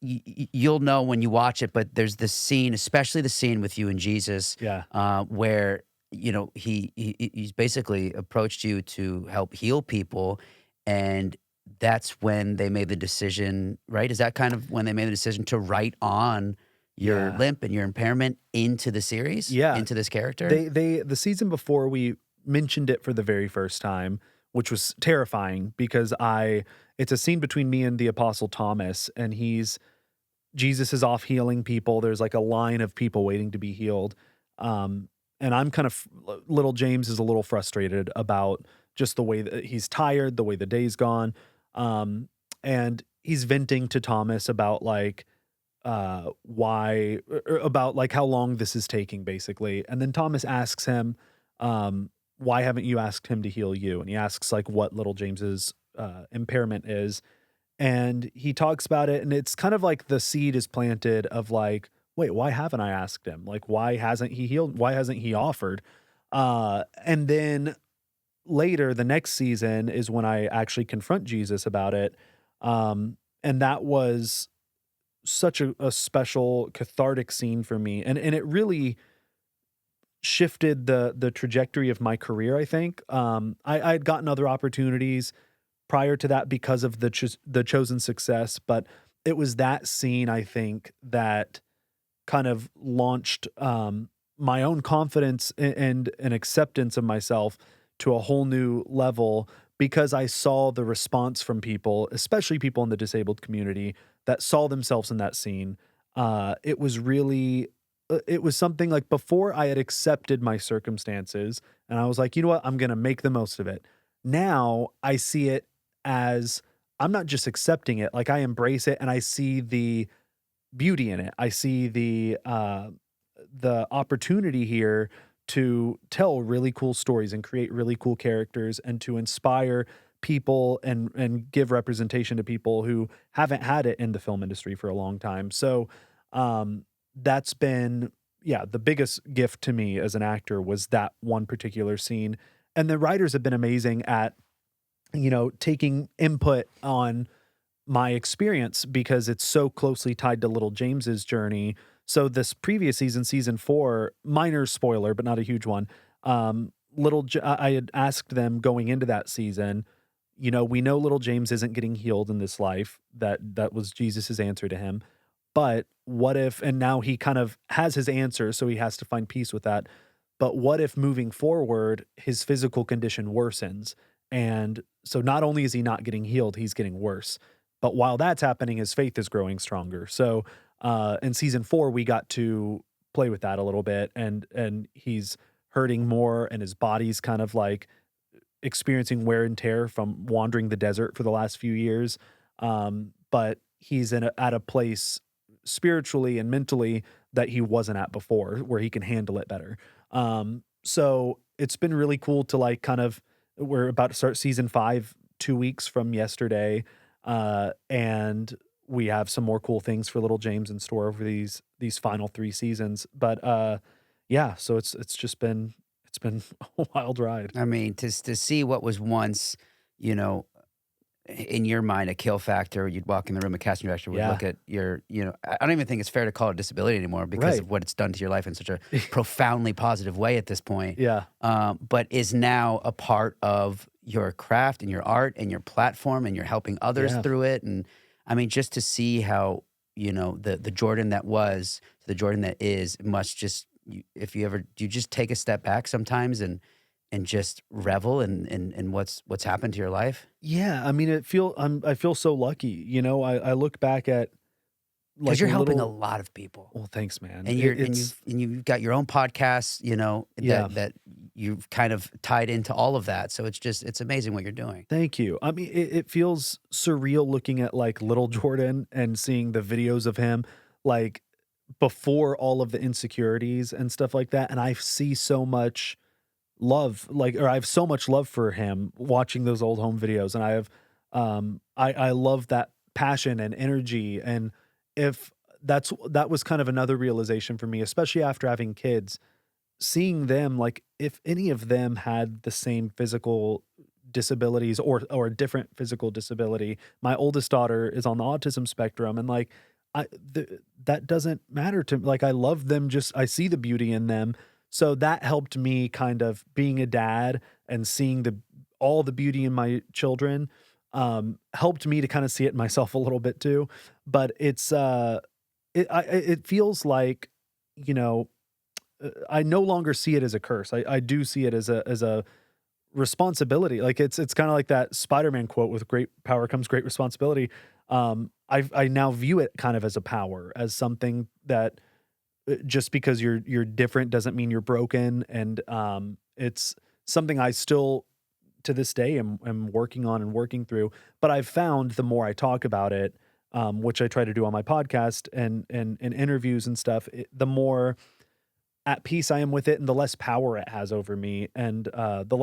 you'll know when you watch it, but there's this scene, especially the scene with you and Jesus, Yeah. where he's basically approached you to help heal people, and that's when they made the decision, right? Is that kind of when they made the decision to write on your Yeah. limp and your impairment into the series, Yeah. into this character? The season before we mentioned it for the very first time, which was terrifying because it's a scene between me and the Apostle Thomas, and Jesus is off healing people. There's like a line of people waiting to be healed. And I'm Little James is a little frustrated about just the way that he's tired, the way the day's gone. And he's venting to Thomas about like, about like how long this is taking basically. And then Thomas asks him, why haven't you asked him to heal you? And he asks like what Little James's impairment is. And he talks about it, and it's kind of like the seed is planted of like, wait, why haven't I asked him? Like, why hasn't he healed? Why hasn't he offered? And then later, the next season is when I actually confront Jesus about it. And that was such a special cathartic scene for me. And it really shifted the trajectory of my career, I think. I had gotten other opportunities prior to that because of the Chosen success, but it was that scene, I think, that kind of launched my own confidence and an acceptance of myself to a whole new level because I saw the response from people, especially people in the disabled community that saw themselves in that scene. It was really, it was something like before I had accepted my circumstances and I was like, you know what, I'm going to make the most of it. Now I see it as I'm not just accepting it, like I embrace it and I see the beauty in it. I see the the opportunity here to tell really cool stories and create really cool characters and to inspire people and give representation to people who haven't had it in the film industry for a long time. So that's been, yeah, the biggest gift to me as an actor was that one particular scene. And the writers have been amazing at, taking input on my experience because it's so closely tied to little James's journey. So this previous season, season 4, minor spoiler, but not a huge one. I had asked them going into that season, we know little James isn't getting healed in this life. That was Jesus's answer to him. But what if, and now he kind of has his answer, so he has to find peace with that. But what if moving forward, his physical condition worsens? And so not only is he not getting healed, he's getting worse. But while that's happening, his faith is growing stronger. So in season 4, we got to play with that a little bit, and he's hurting more, and his body's kind of like experiencing wear and tear from wandering the desert for the last few years. But he's at a place spiritually and mentally that he wasn't at before, where he can handle it better. So it's been really cool to like kind of, we're about to start season 5 2 weeks from yesterday. And we have some more cool things for little James in store over these final 3 seasons. But yeah, so it's been a wild ride. I mean, to see what was once, you know, in your mind, a kill factor. You'd walk in the room, a casting director would Yeah. look at your, I don't even think it's fair to call it disability anymore because Right. of what it's done to your life in such a profoundly positive way at this point. Yeah. But is now a part of your craft and your art and your platform, and you're helping others Yeah. through it. And I mean, just to see how, the Jordan that was to the Jordan that is must just, if you just take a step back sometimes and just revel in what's happened to your life. Yeah, I mean, I feel so lucky. I look back at Because like you're helping a little. lot of people, Well, thanks, man. and you've got your own podcast, Yeah. that you've kind of tied into all of that. So it's amazing what you're doing. Thank you. I mean, it feels surreal looking at like little Jordan and seeing the videos of him like before all of the insecurities and stuff like that, and I see so much love, or I have so much love for him watching those old home videos, and I have, I love that passion and energy, and if that was kind of another realization for me, especially after having kids, seeing them, like if any of them had the same physical disabilities or a different physical disability. My oldest daughter is on the autism spectrum, and like that doesn't matter to me. Like I love them, just I see the beauty in them. So that helped me kind of being a dad and seeing all the beauty in my children, helped me to kind of see it in myself a little bit too. But it feels like, you know, I no longer see it as a curse. I do see it as a responsibility. Like it's kind of like that Spider-Man quote, with great power comes great responsibility. I now view it kind of as a power, as something that just because you're different doesn't mean you're broken. And it's something I still to this day am working on and working through. But I've found the more I talk about it, which I try to do on my podcast and in interviews and stuff, the more at peace I am with it, and the less power it has over me, and the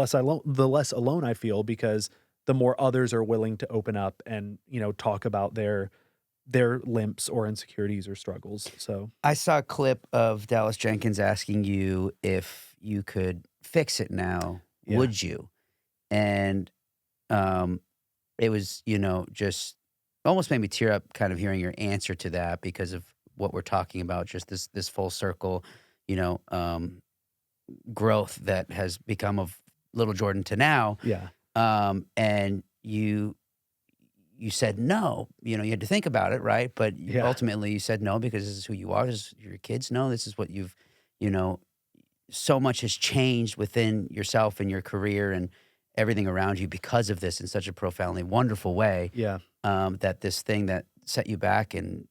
less alone I feel, because the more others are willing to open up and talk about their limps or insecurities or struggles. So I saw a clip of Dallas Jenkins asking you if you could fix it now, Yeah. would you? And it was, just almost made me tear up kind of hearing your answer to that, because of what we're talking about, just this full circle, growth that has become of little Jordan to now. yeah, And you said no, you had to think about it, right? But Yeah. ultimately you said no because this is who you are. This is your kids know. This is what you've, so much has changed within yourself and your career and everything around you because of this in such a profoundly wonderful way. yeah, That this thing that set you back, and,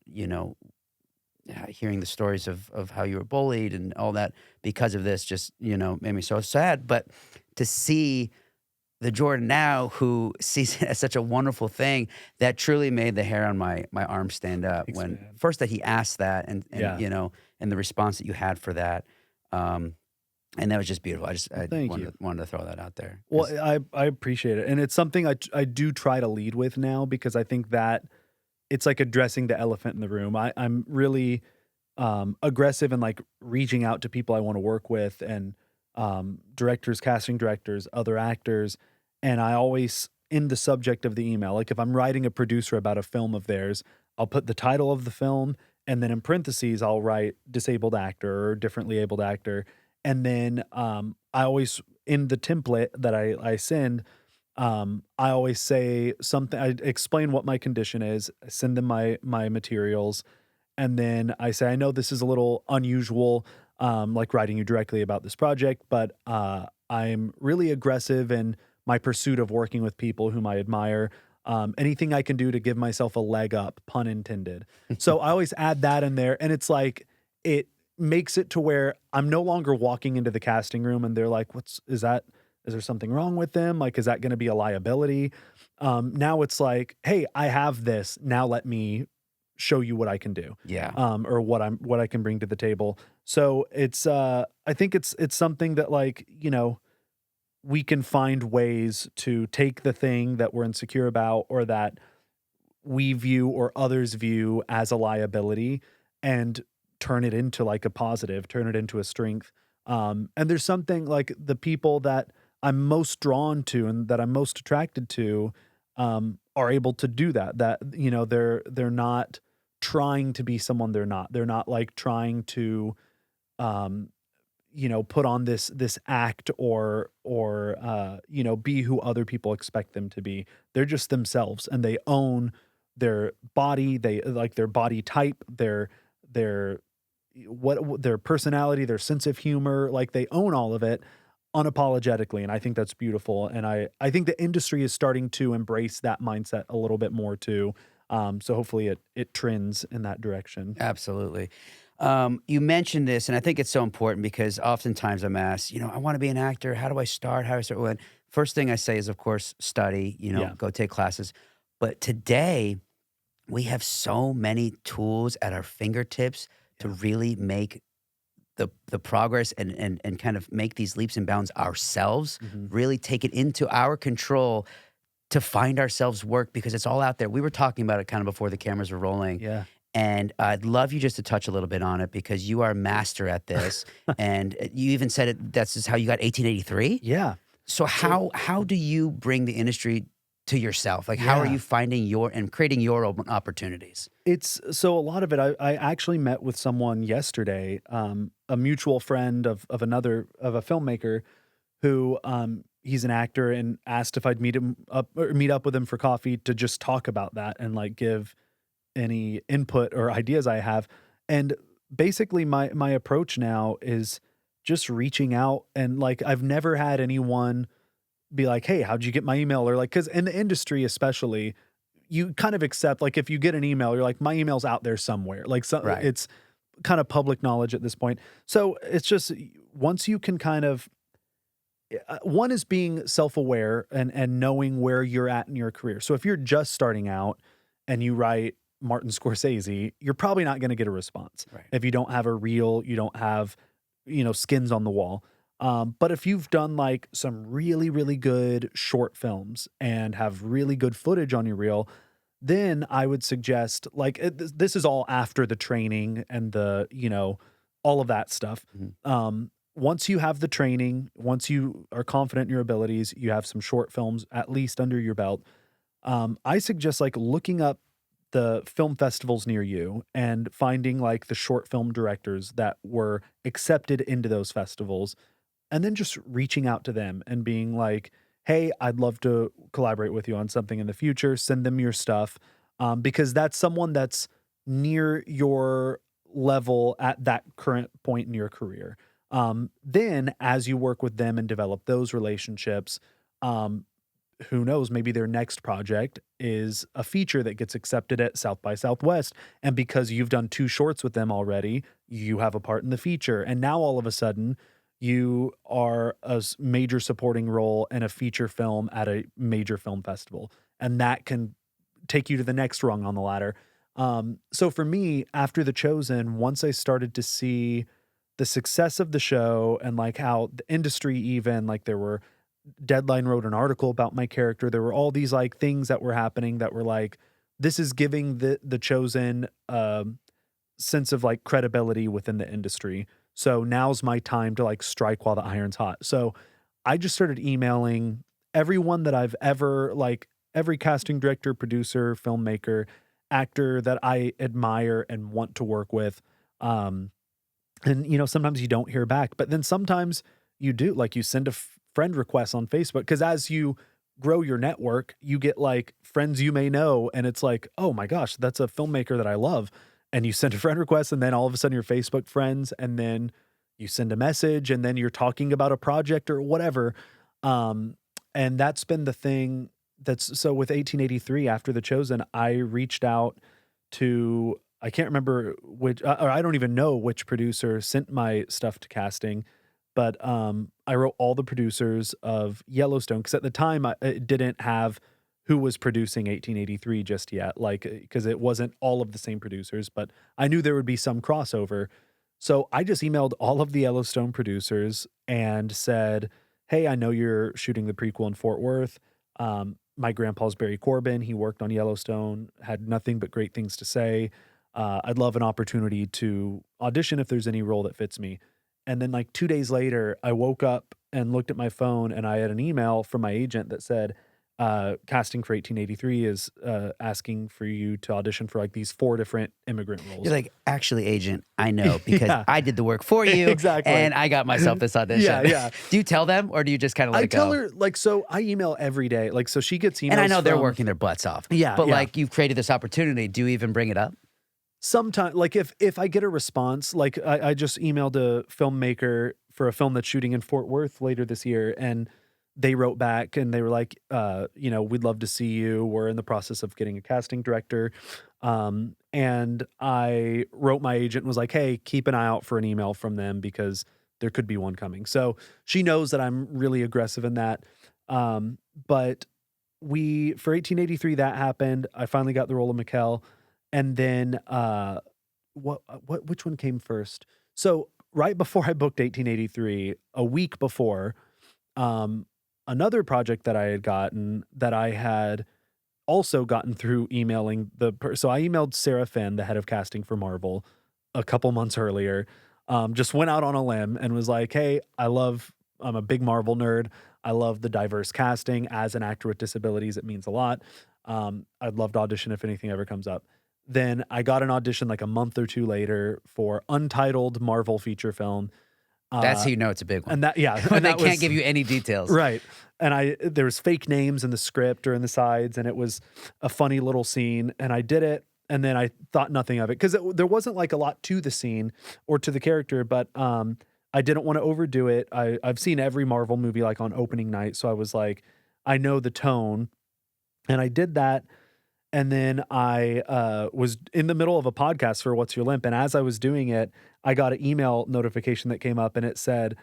hearing the stories of how you were bullied and all that because of this just, made me so sad. But to see the Jordan now who sees it as such a wonderful thing that truly made the hair on my arm stand up Thanks, when man. first that he asked that and Yeah. you know and the response that you had for that. Um, and that was just beautiful. I Thank you. wanted to throw that out there. Well, 'Cause- I appreciate it, and it's something I do try to lead with now because I think that it's like addressing the elephant in the room. I'm really aggressive and like reaching out to people I want to work with and directors, casting directors, other actors, and I always in the subject of the email, like if I'm writing a producer about a film of theirs, I'll put the title of the film and then in parentheses I'll write disabled actor or differently abled actor, and then I always in the template that I send. I always say something. I explain what my condition is. I send them my materials, and then I say, I know this is a little unusual, like writing you directly about this project, but I'm really aggressive in my pursuit of working with people whom I admire. Anything I can do to give myself a leg up, pun intended. So I always add that in there, and it's like it makes it to where I'm no longer walking into the casting room and they're like, "What's is that? Is there something wrong with them? Like, is that going to be a liability?" Now it's like, "Hey, I have this. Now let me show you what I can do, yeah. or what I can bring to the table." So it's I think it's something that like we can find ways to take the thing that we're insecure about or that we view or others view as a liability and turn it into like a positive, turn it into a strength. And there's something like the people that I'm most drawn to and that I'm most attracted to are able to do that. That they're not trying to be someone they're not. They're not like trying to um, put on this act or be who other people expect them to be. They're just themselves and they own their body, they like their body type, their their personality, their sense of humor, like they own all of it unapologetically, and I think that's beautiful, and I think the industry is starting to embrace that mindset a little bit more too. So hopefully it trends in that direction. Absolutely. You mentioned this, and I think it's so important because oftentimes I'm asked, I want to be an actor. How do I start? How do I start? Well, first thing I say is, of course, study, Yeah. go take classes. But today, we have so many tools at our fingertips to really make the progress and kind of make these leaps and bounds ourselves, Mhm. really take it into our control to find ourselves work because it's all out there. We were talking about it kind of before the cameras were rolling. Yeah. And I'd love you just to touch a little bit on it because you are a master at this. And you even said it, that's just how you got 1883. Yeah. So how do you bring the industry to yourself? Like how are Yeah. you finding and creating your own opportunities? It's so a lot of it. I actually met with someone yesterday, a mutual friend of a filmmaker who he's an actor and asked if I'd meet up with him for coffee to just talk about that and like give any input or ideas I have. And basically my approach now is just reaching out and like I've never had anyone be like, "Hey, how'd you get my email?" Or like, because in the industry, especially, you kind of accept like if you get an email, you're like, my email's out there somewhere. Like, so Right. it's kind of public knowledge at this point. So it's just once you can kind of one is being self-aware and knowing where you're at in your career. So if you're just starting out and you write Martin Scorsese, you're probably not going to get a response. Right. If you don't have a reel, you don't have, skins on the wall. But if you've done like some really, really good short films and have really good footage on your reel, then I would suggest like this is all after the training and all of that stuff. Mhm. Once you have the training, once you are confident in your abilities, you have some short films at least under your belt. I suggest like looking up the film festivals near you and finding like the short film directors that were accepted into those festivals and then just reaching out to them and being like, "Hey, I'd love to collaborate with you on something in the future." Send them your stuff because that's someone that's near your level at that current point in your career. Then, as you work with them and develop those relationships, um, who knows? Maybe their next project is a feature that gets accepted at South by Southwest, and because you've done 2 shorts with them already, you have a part in the feature, and now all of a sudden you are a major supporting role in a feature film at a major film festival, and that can take you to the next rung on the ladder. So for me, after The Chosen, once I started to see the success of the show and like how the industry, even like there were Deadline wrote an article about my character. There were all these like things that were happening that were like, this is giving the Chosen sense of like credibility within the industry. So now's my time to like strike while the iron's hot. So I just started emailing everyone that I've ever like every casting director, producer, filmmaker, actor that I admire and want to work with. And sometimes you don't hear back, but then sometimes you do. Like you send a friend request on Facebook because as you grow your network, you get like friends you may know, and it's like, oh my gosh, that's a filmmaker that I love. And you send a friend request, and then all of a sudden you're Facebook friends, and then you send a message, and then you're talking about a project or whatever. And that's been the thing. That's so with 1883 after The Chosen, I reached out to, I can't remember which, or I don't even know which producer sent my stuff to casting, but I wrote all the producers of Yellowstone because at the time it didn't have who was producing 1883 just yet, like because it wasn't all of the same producers, but I knew there would be some crossover. So I just emailed all of the Yellowstone producers and said, hey, I know you're shooting the prequel in Fort Worth. My grandpa's Barry Corbin. He worked on Yellowstone, had nothing but great things to say. I'd love an opportunity to audition if there's any role that fits me. And then like 2 days later, I woke up and looked at my phone and I had an email from my agent that said, casting for 1883 is asking for you to audition for like these 4 different immigrant roles. You're like, actually, agent, I know because Yeah. I did the work for you. Exactly. And I got myself this audition. Yeah. Do you tell them or do you just kind of let I it go? tell her like, so I email every day. Like, so she gets emails. And I know they're from- working their butts off. Yeah, But yeah. like you've created this opportunity. Do you even bring it up? Sometimes, like if I get a response, like I just emailed a filmmaker for a film that's shooting in Fort Worth later this year, and they wrote back and they were like, we'd love to see you. We're in the process of getting a casting director. And I wrote my agent and was like, hey, keep an eye out for an email from them because there could be one coming. So she knows that I'm really aggressive in that. But for 1883, that happened. I finally got the role of Mikkel. And then which one came first? So right before I booked 1883, a week before, another project that I had gotten that I had also gotten through emailing so I emailed Sarah Finn, the head of casting for Marvel, a couple months earlier. Just went out on a limb and was like, hey, I'm a big Marvel nerd. I love the diverse casting. As an actor with disabilities, it means a lot. I'd love to audition if anything ever comes up. Then I got an audition like a month or 2 later for untitled Marvel feature film. That's how you know it's a big one. And that, yeah. When and they that can't was- give you any details. Right. And there was fake names in the script or in the sides, and it was a funny little scene. And I did it, and then I thought nothing of it because there wasn't like a lot to the scene or to the character, but I didn't want to overdo it. I've seen every Marvel movie like on opening night, so I was like, I know the tone, and I did that. And then I was in the middle of a podcast for What's Your Limp, and as I was doing it, I got an email notification that came up, and it said,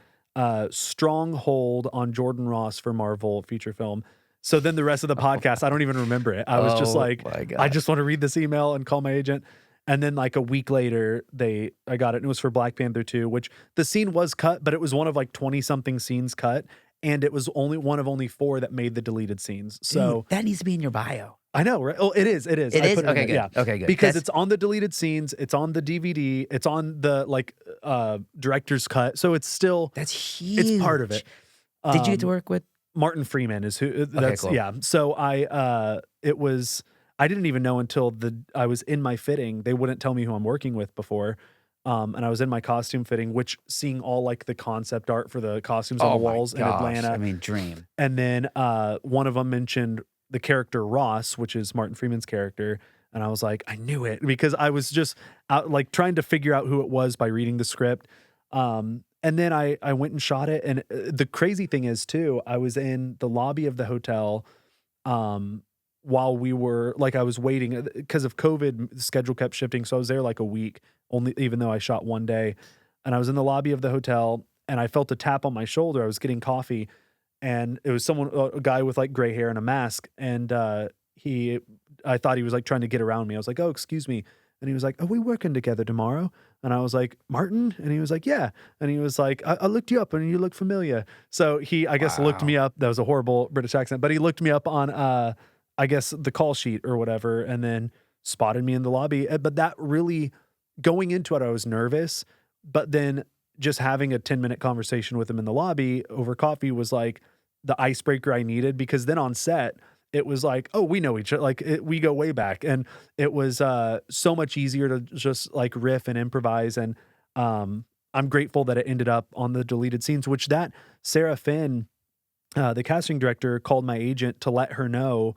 strong hold on Jordan Ross for Marvel feature film. So then the rest of the podcast, I don't even remember it. I was just Oh like, my God. I just want to read this email and call my agent. And then like a week later, I got it, and it was for Black Panther 2, which the scene was cut, but it was one of like 20-something scenes cut, and it was only one of only 4 that made the deleted scenes. So Dude, that needs to be in your bio. I know, right? Oh, it is. It is. It I is? put in Okay, there, good. Yeah. Okay, good. Because That's- it's on the deleted scenes, it's on the DVD, it's on the like director's cut. So it's still That's huge. it's part of it. Did you get to work with? Martin Freeman is who that's cool. yeah. So I didn't even know until I was in my fitting. They wouldn't tell me who I'm working with before. And I was in my costume fitting, which seeing all like the concept art for the costumes on the my walls in gosh, Atlanta. I mean, dream. And then one of them mentioned the character Ross, which is Martin Freeman's character. And I was like, I knew it because I was just out like trying to figure out who it was by reading the script. And then I went and shot it. And the crazy thing is too, I was in the lobby of the hotel while we were like, I was waiting because of COVID, the schedule kept shifting. So I was there like a week only, even though I shot one day. And I was in the lobby of the hotel, and I felt a tap on my shoulder. I was getting coffee, and it was a guy with like gray hair and a mask, and I thought he was like trying to get around me. I was like, "Oh, excuse me," and he was like, "Are we working together tomorrow?" And I was like, "Martin," and he was like, "Yeah," and he was like, I looked you up and you look familiar." So he, I guess, looked me Wow. up. That was a horrible British accent, but he looked me up on, I guess, the call sheet or whatever, and then spotted me in the lobby. But that really, going into it, I was nervous, but then just having a 10-minute conversation with him in the lobby over coffee was like the icebreaker I needed, because then on set, it was like, oh, we know each other. Like we go way back, and it was so much easier to just like riff and improvise. And I'm grateful that it ended up on the deleted scenes, which that Sarah Finn, the casting director, called my agent to let her know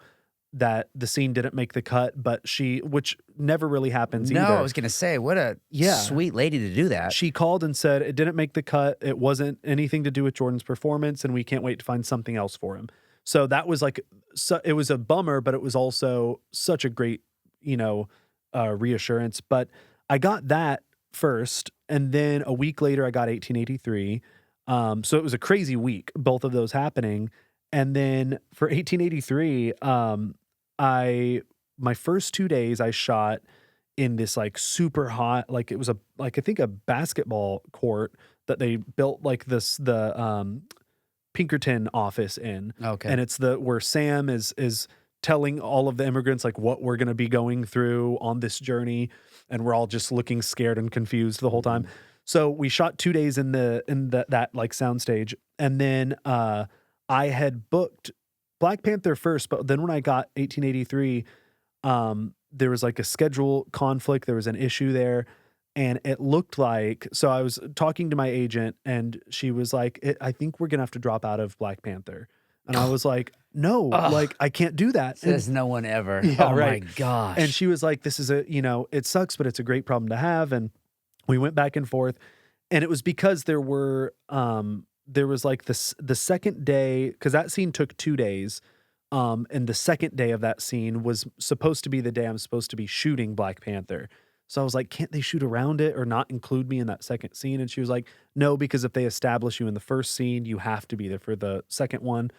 that the scene didn't make the cut, but which never really happens No, either. I was gonna say, what a Yeah. sweet lady to do that. She called and said it didn't make the cut. It wasn't anything to do with Jordan's performance, and we can't wait to find something else for him. So that was like, it was a bummer, but it was also such a great, reassurance. But I got that first, and then a week later, I got 1883. So it was a crazy week, both of those happening. And then for 1883, my first 2 days I shot in this like super hot, like it was I think a basketball court that they built like the Pinkerton office in. Okay. And it's where Sam is telling all of the immigrants like what we're going to be going through on this journey, and we're all just looking scared and confused the whole time. So we shot 2 days in that like soundstage, and then I had booked Black Panther first, but then when I got 1883, there was like a schedule conflict. There was an issue there. And it looked like, so I was talking to my agent, and she was like, I think we're going to have to drop out of Black Panther. And I was like, no, Ugh. like I can't do that. Says no one ever. Yeah, oh right. my gosh. And she was like, this is it sucks, but it's a great problem to have. And we went back and forth. And it was because there was like the second day, because that scene took 2 days. And the second day of that scene was supposed to be the day I'm supposed to be shooting Black Panther. So I was like, can't they shoot around it or not include me in that second scene? And she was like, no, because if they establish you in the first scene, you have to be there for the second one.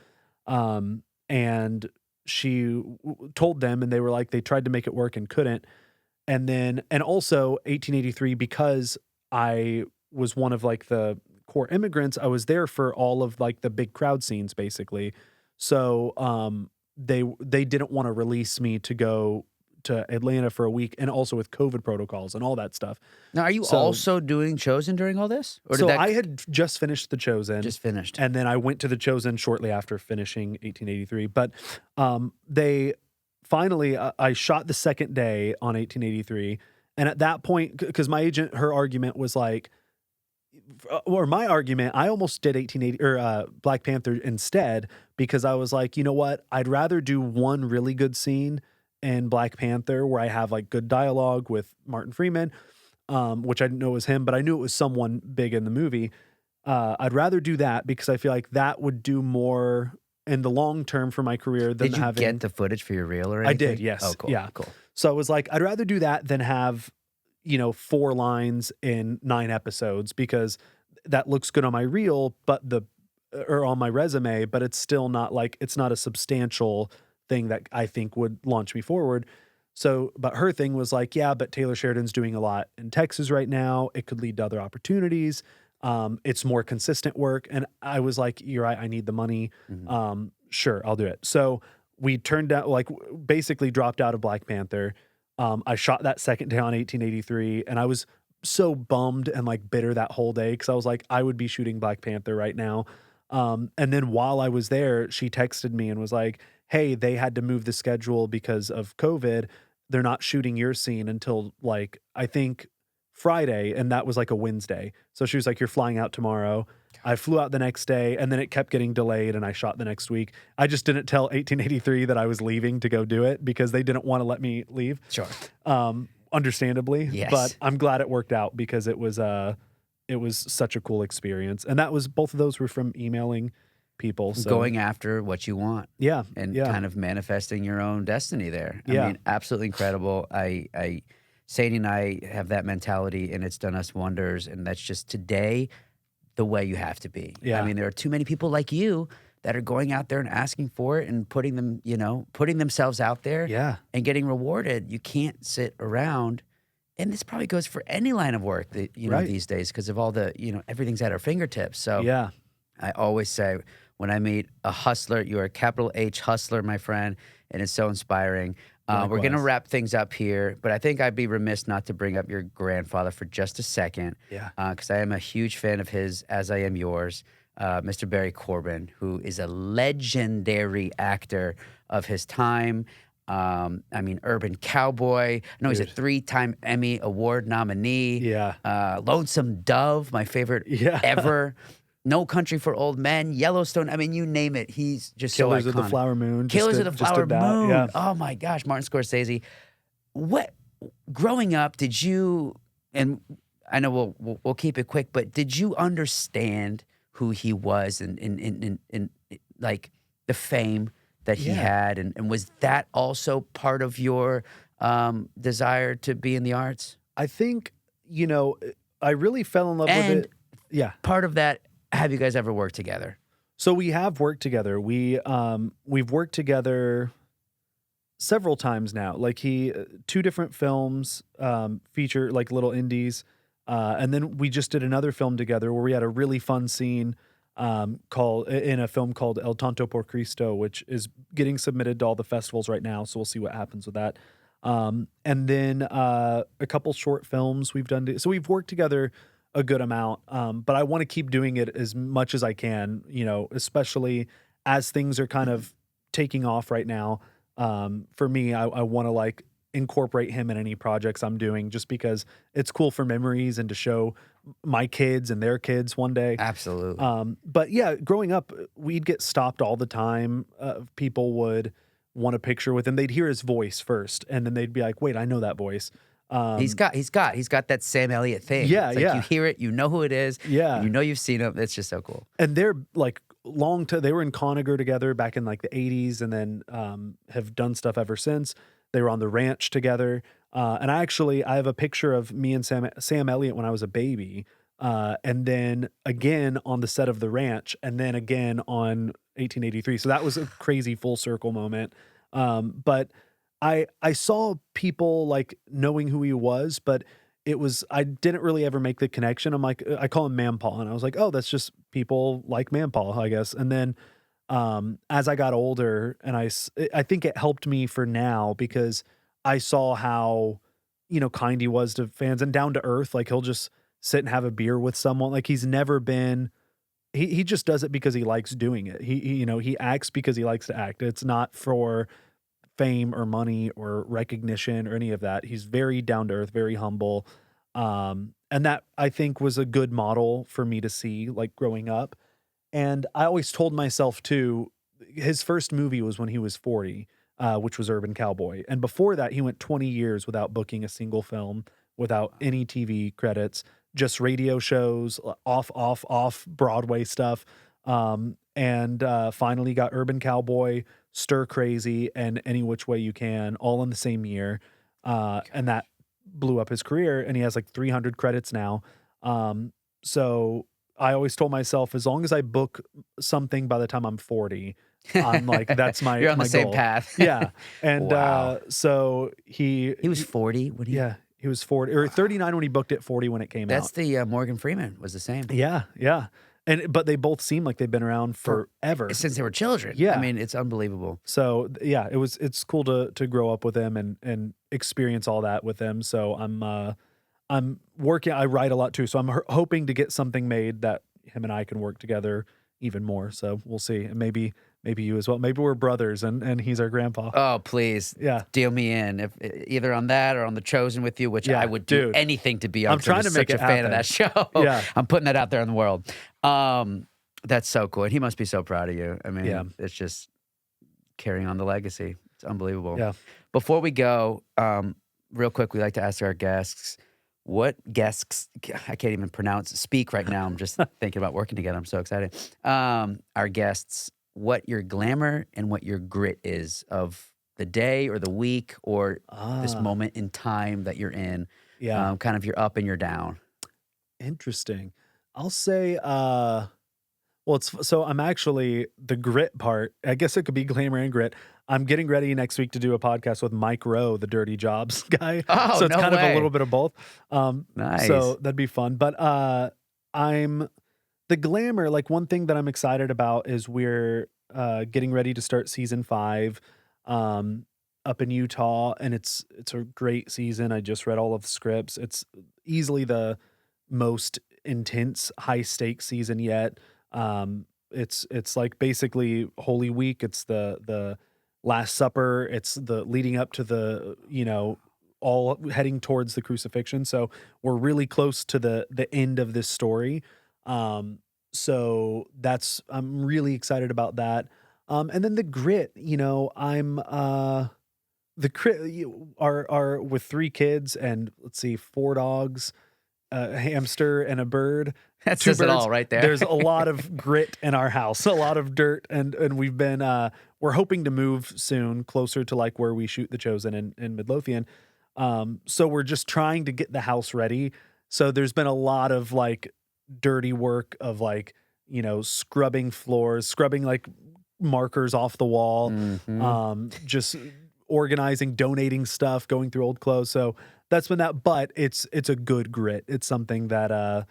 And she told them, and they were like, they tried to make it work and couldn't. And also 1883, because I was one of like the core immigrants, I was there for all of like the big crowd scenes, basically. So they didn't want to release me to go to Atlanta for a week, and also with COVID protocols and all that stuff. now, are you so- also doing Chosen during all this? Or did So that I had just finished The Chosen. just finished? And then I went to The Chosen shortly after finishing 1883. But they finally, I shot the second day on 1883. And at that point, because my agent, her argument was like, or my argument, I almost did 1880 or Black Panther instead, because I was like, you know what? I'd rather do one really good scene in Black Panther where I have like good dialogue with Martin Freeman, which I didn't know was him, but I knew it was someone big in the movie. I'd rather do that because I feel like that would do more in the long term for my career than Did you having. get the footage for your reel or I anything? did, yes. Oh, cool. Yeah. Cool. So I was like, I'd rather do that than have, 4 lines in 9 episodes, because that looks good on my reel, or on my resume, but it's still not like, it's not a substantial thing that I think would launch me forward. So, but her thing was like, yeah, but Taylor Sheridan's doing a lot in Texas right now. It could lead to other opportunities. It's more consistent work. And I was like, you're right, I need the money. Mhm. Sure, I'll do it. So we turned out, like, basically dropped out of Black Panther. I shot that second day on 1883, and I was so bummed and like bitter that whole day, because I was like, I would be shooting Black Panther right now. And then while I was there, she texted me and was like, hey, they had to move the schedule because of COVID. They're not shooting your scene until like, I think Friday. And that was like a Wednesday. So she was like, you're flying out tomorrow. I flew out the next day, and then it kept getting delayed, and I shot the next week. I just didn't tell 1883 that I was leaving to go do it, because they didn't want to let me leave. Sure. Understandably. Yes. But I'm glad it worked out, because it was such a cool experience. And that was, both of those were from emailing people. So Going after what you want yeah. and yeah. kind of manifesting your own destiny there. Yeah. I mean, absolutely incredible. Sadie and I have that mentality, and it's done us wonders. And that's just today, the way you have to be. Yeah. I mean, there are too many people like you that are going out there and asking for it and putting themselves out there Yeah. and getting rewarded. You can't sit around. And this probably goes for any line of work that, Right. these days because of all the, everything's at our fingertips. So Yeah. I always say when I meet a hustler, you are a capital H hustler, my friend, and it's so inspiring. We're going to Likewise. wrap things up here, but I think I'd be remiss not to bring up your grandfather for just a second Yeah. because I am a huge fan of his, as I am yours, Mr. Barry Corbin, who is a legendary actor of his time. Urban Cowboy. I know he's a Dude. 3-time Emmy Award nominee. Yeah. Lonesome Dove, my favorite Yeah. ever. No Country for Old Men, Yellowstone. I mean, you name it. He's just Killers so iconic. of the Flower Moon. just Killers did- of the just Flower did that. Moon. Yeah. Oh my gosh, Martin Scorsese. What growing up did you? And I know we'll keep it quick, but did you understand who he was and in like the fame that he Yeah. had, and was that also part of your desire to be in the arts? I think, I really fell in love with And it. Yeah. part of that, have you guys ever worked together? So we have worked together. We've worked together several times now. Like two different films feature like little indies, and then we just did another film together where we had a really fun scene called in a film called El Tanto por Cristo, which is getting submitted to all the festivals right now. So we'll see what happens with that. And then a couple short films we've done. So we've worked together a good amount, but I want to keep doing it as much as I can, especially as things are kind of taking off right now. For me, I want to like incorporate him in any projects I'm doing just because it's cool for memories and to show my kids and their kids one day. Absolutely. But yeah, growing up, we'd get stopped all the time. People would want a picture with him. They'd hear his voice first, and then they'd be like, "Wait, I know that voice." He's got that Sam Elliott thing. Yeah, It's like yeah. you hear it, you know who it is. Yeah. You know you've seen him. It's just so cool. And they're like they were in Conager together back in like the 80s, and then have done stuff ever since. They were on the ranch together. And I have a picture of me and Sam Elliott when I was a baby. And then again on the set of The Ranch, and then again on 1883. So that was a crazy full circle moment. But I saw people like knowing who he was, but I didn't really ever make the connection. I'm like, I call him Manpaw, and I was like, oh, that's just people like Manpaw, I guess. And then as I got older, and I think it helped me for now because I saw how, kind he was to fans and down to earth. Like he'll just sit and have a beer with someone. Like he's never been, he just does it because he likes doing it. He acts because he likes to act. It's not for fame or money or recognition or any of that. He's very down to earth, very humble. And that I think was a good model for me to see like growing up. And I always told myself too, his first movie was when he was 40, which was Urban Cowboy. And before that, he went 20 years without booking a single film, without any TV credits, just radio shows, off Broadway stuff. And finally got Urban Cowboy, Stir Crazy, and Any Which Way You Can, all in the same year. And that blew up his career, and he has like 300 credits now. So I always told myself, as long as I book something by the time I'm 40, I'm like, that's my You're on my the same goal. path. Yeah. And Wow. so he He was 40 when he. yeah, he was 40 or 39 when he booked it, 40 when it came That's out. the Morgan Freeman was the same. Yeah, yeah. But they both seem like they've been around forever. Since they were children. Yeah. I mean, it's unbelievable. So yeah, it's cool to grow up with him and experience all that with him. So I'm working. I write a lot too, so I'm hoping to get something made that him and I can work together even more. So we'll see, and maybe you as well. Maybe we're brothers, and he's our grandpa. Oh, please. Yeah. Deal me in. If either on that or on The Chosen with you, which Yeah, I would do dude. anything to be on. I'm 'cause trying just to make such it a fan of happen. that show. Yeah. I'm putting that out there in the world. That's so cool. And he must be so proud of you. I mean, Yeah. it's just carrying on the legacy. It's unbelievable. Yeah. Before we go, real quick, we like to ask our guests, I can't even speak right now. I'm just thinking about working together. I'm so excited. Our guests, what your glamour and what your grit is of the day or the week or this moment in time that you're in. Yeah. Kind of your up and your down. Interesting. I'll say, well, so I'm actually the grit part. I guess it could be glamour and grit. I'm getting ready next week to do a podcast with Mike Rowe, the Dirty Jobs guy. Oh, So it's no kind of a way. little bit of both. Nice. So that'd be fun. But I'm the glamour. Like one thing that I'm excited about is we're getting ready to start season 5 up in Utah, and it's a great season. I just read all of the scripts. It's easily the most intense, high stakes season yet. It's like basically Holy Week. It's the Last Supper. It's the leading up to the, all heading towards the crucifixion. So we're really close to the end of this story. So I'm really excited about that. And then the grit, I'm the crit are with 3 kids and let's see, 4 dogs, a hamster and a bird. That 2 says it birds. all right there. There's a lot of grit in our house, a lot of dirt, and we've been we're hoping to move soon, closer to like where we shoot The Chosen in Midlothian. So we're just trying to get the house ready. So there's been a lot of like dirty work of like, scrubbing floors, scrubbing like markers off the wall, just organizing, donating stuff, going through old clothes. So that's been that, but it's a good grit. It's something that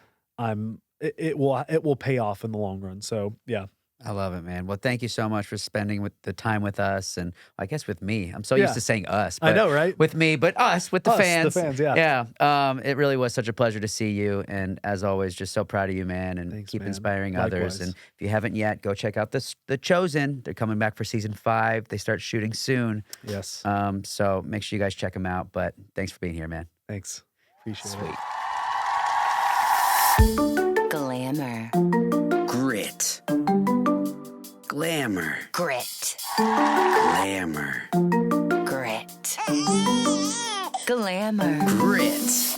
it will pay off in the long run. So yeah. I love it, man. Well, thank you so much for spending the time with us, and I guess with me. I'm so used Yeah. to saying us. I but know, right? With me, but us, with the Us, fans. the fans, yeah. Yeah. It really was such a pleasure to see you, and as always, just so proud of you, man, and Thanks, keep man. inspiring others. Likewise. And if you haven't yet, go check out The Chosen. They're coming back for season 5. They start shooting soon. Yes. So make sure you guys check them out. But thanks for being here, man. Thanks. Appreciate it. Sweet. Glamour. Grit. Glamour. Grit. Glamour. Grit. Glamour. Grit.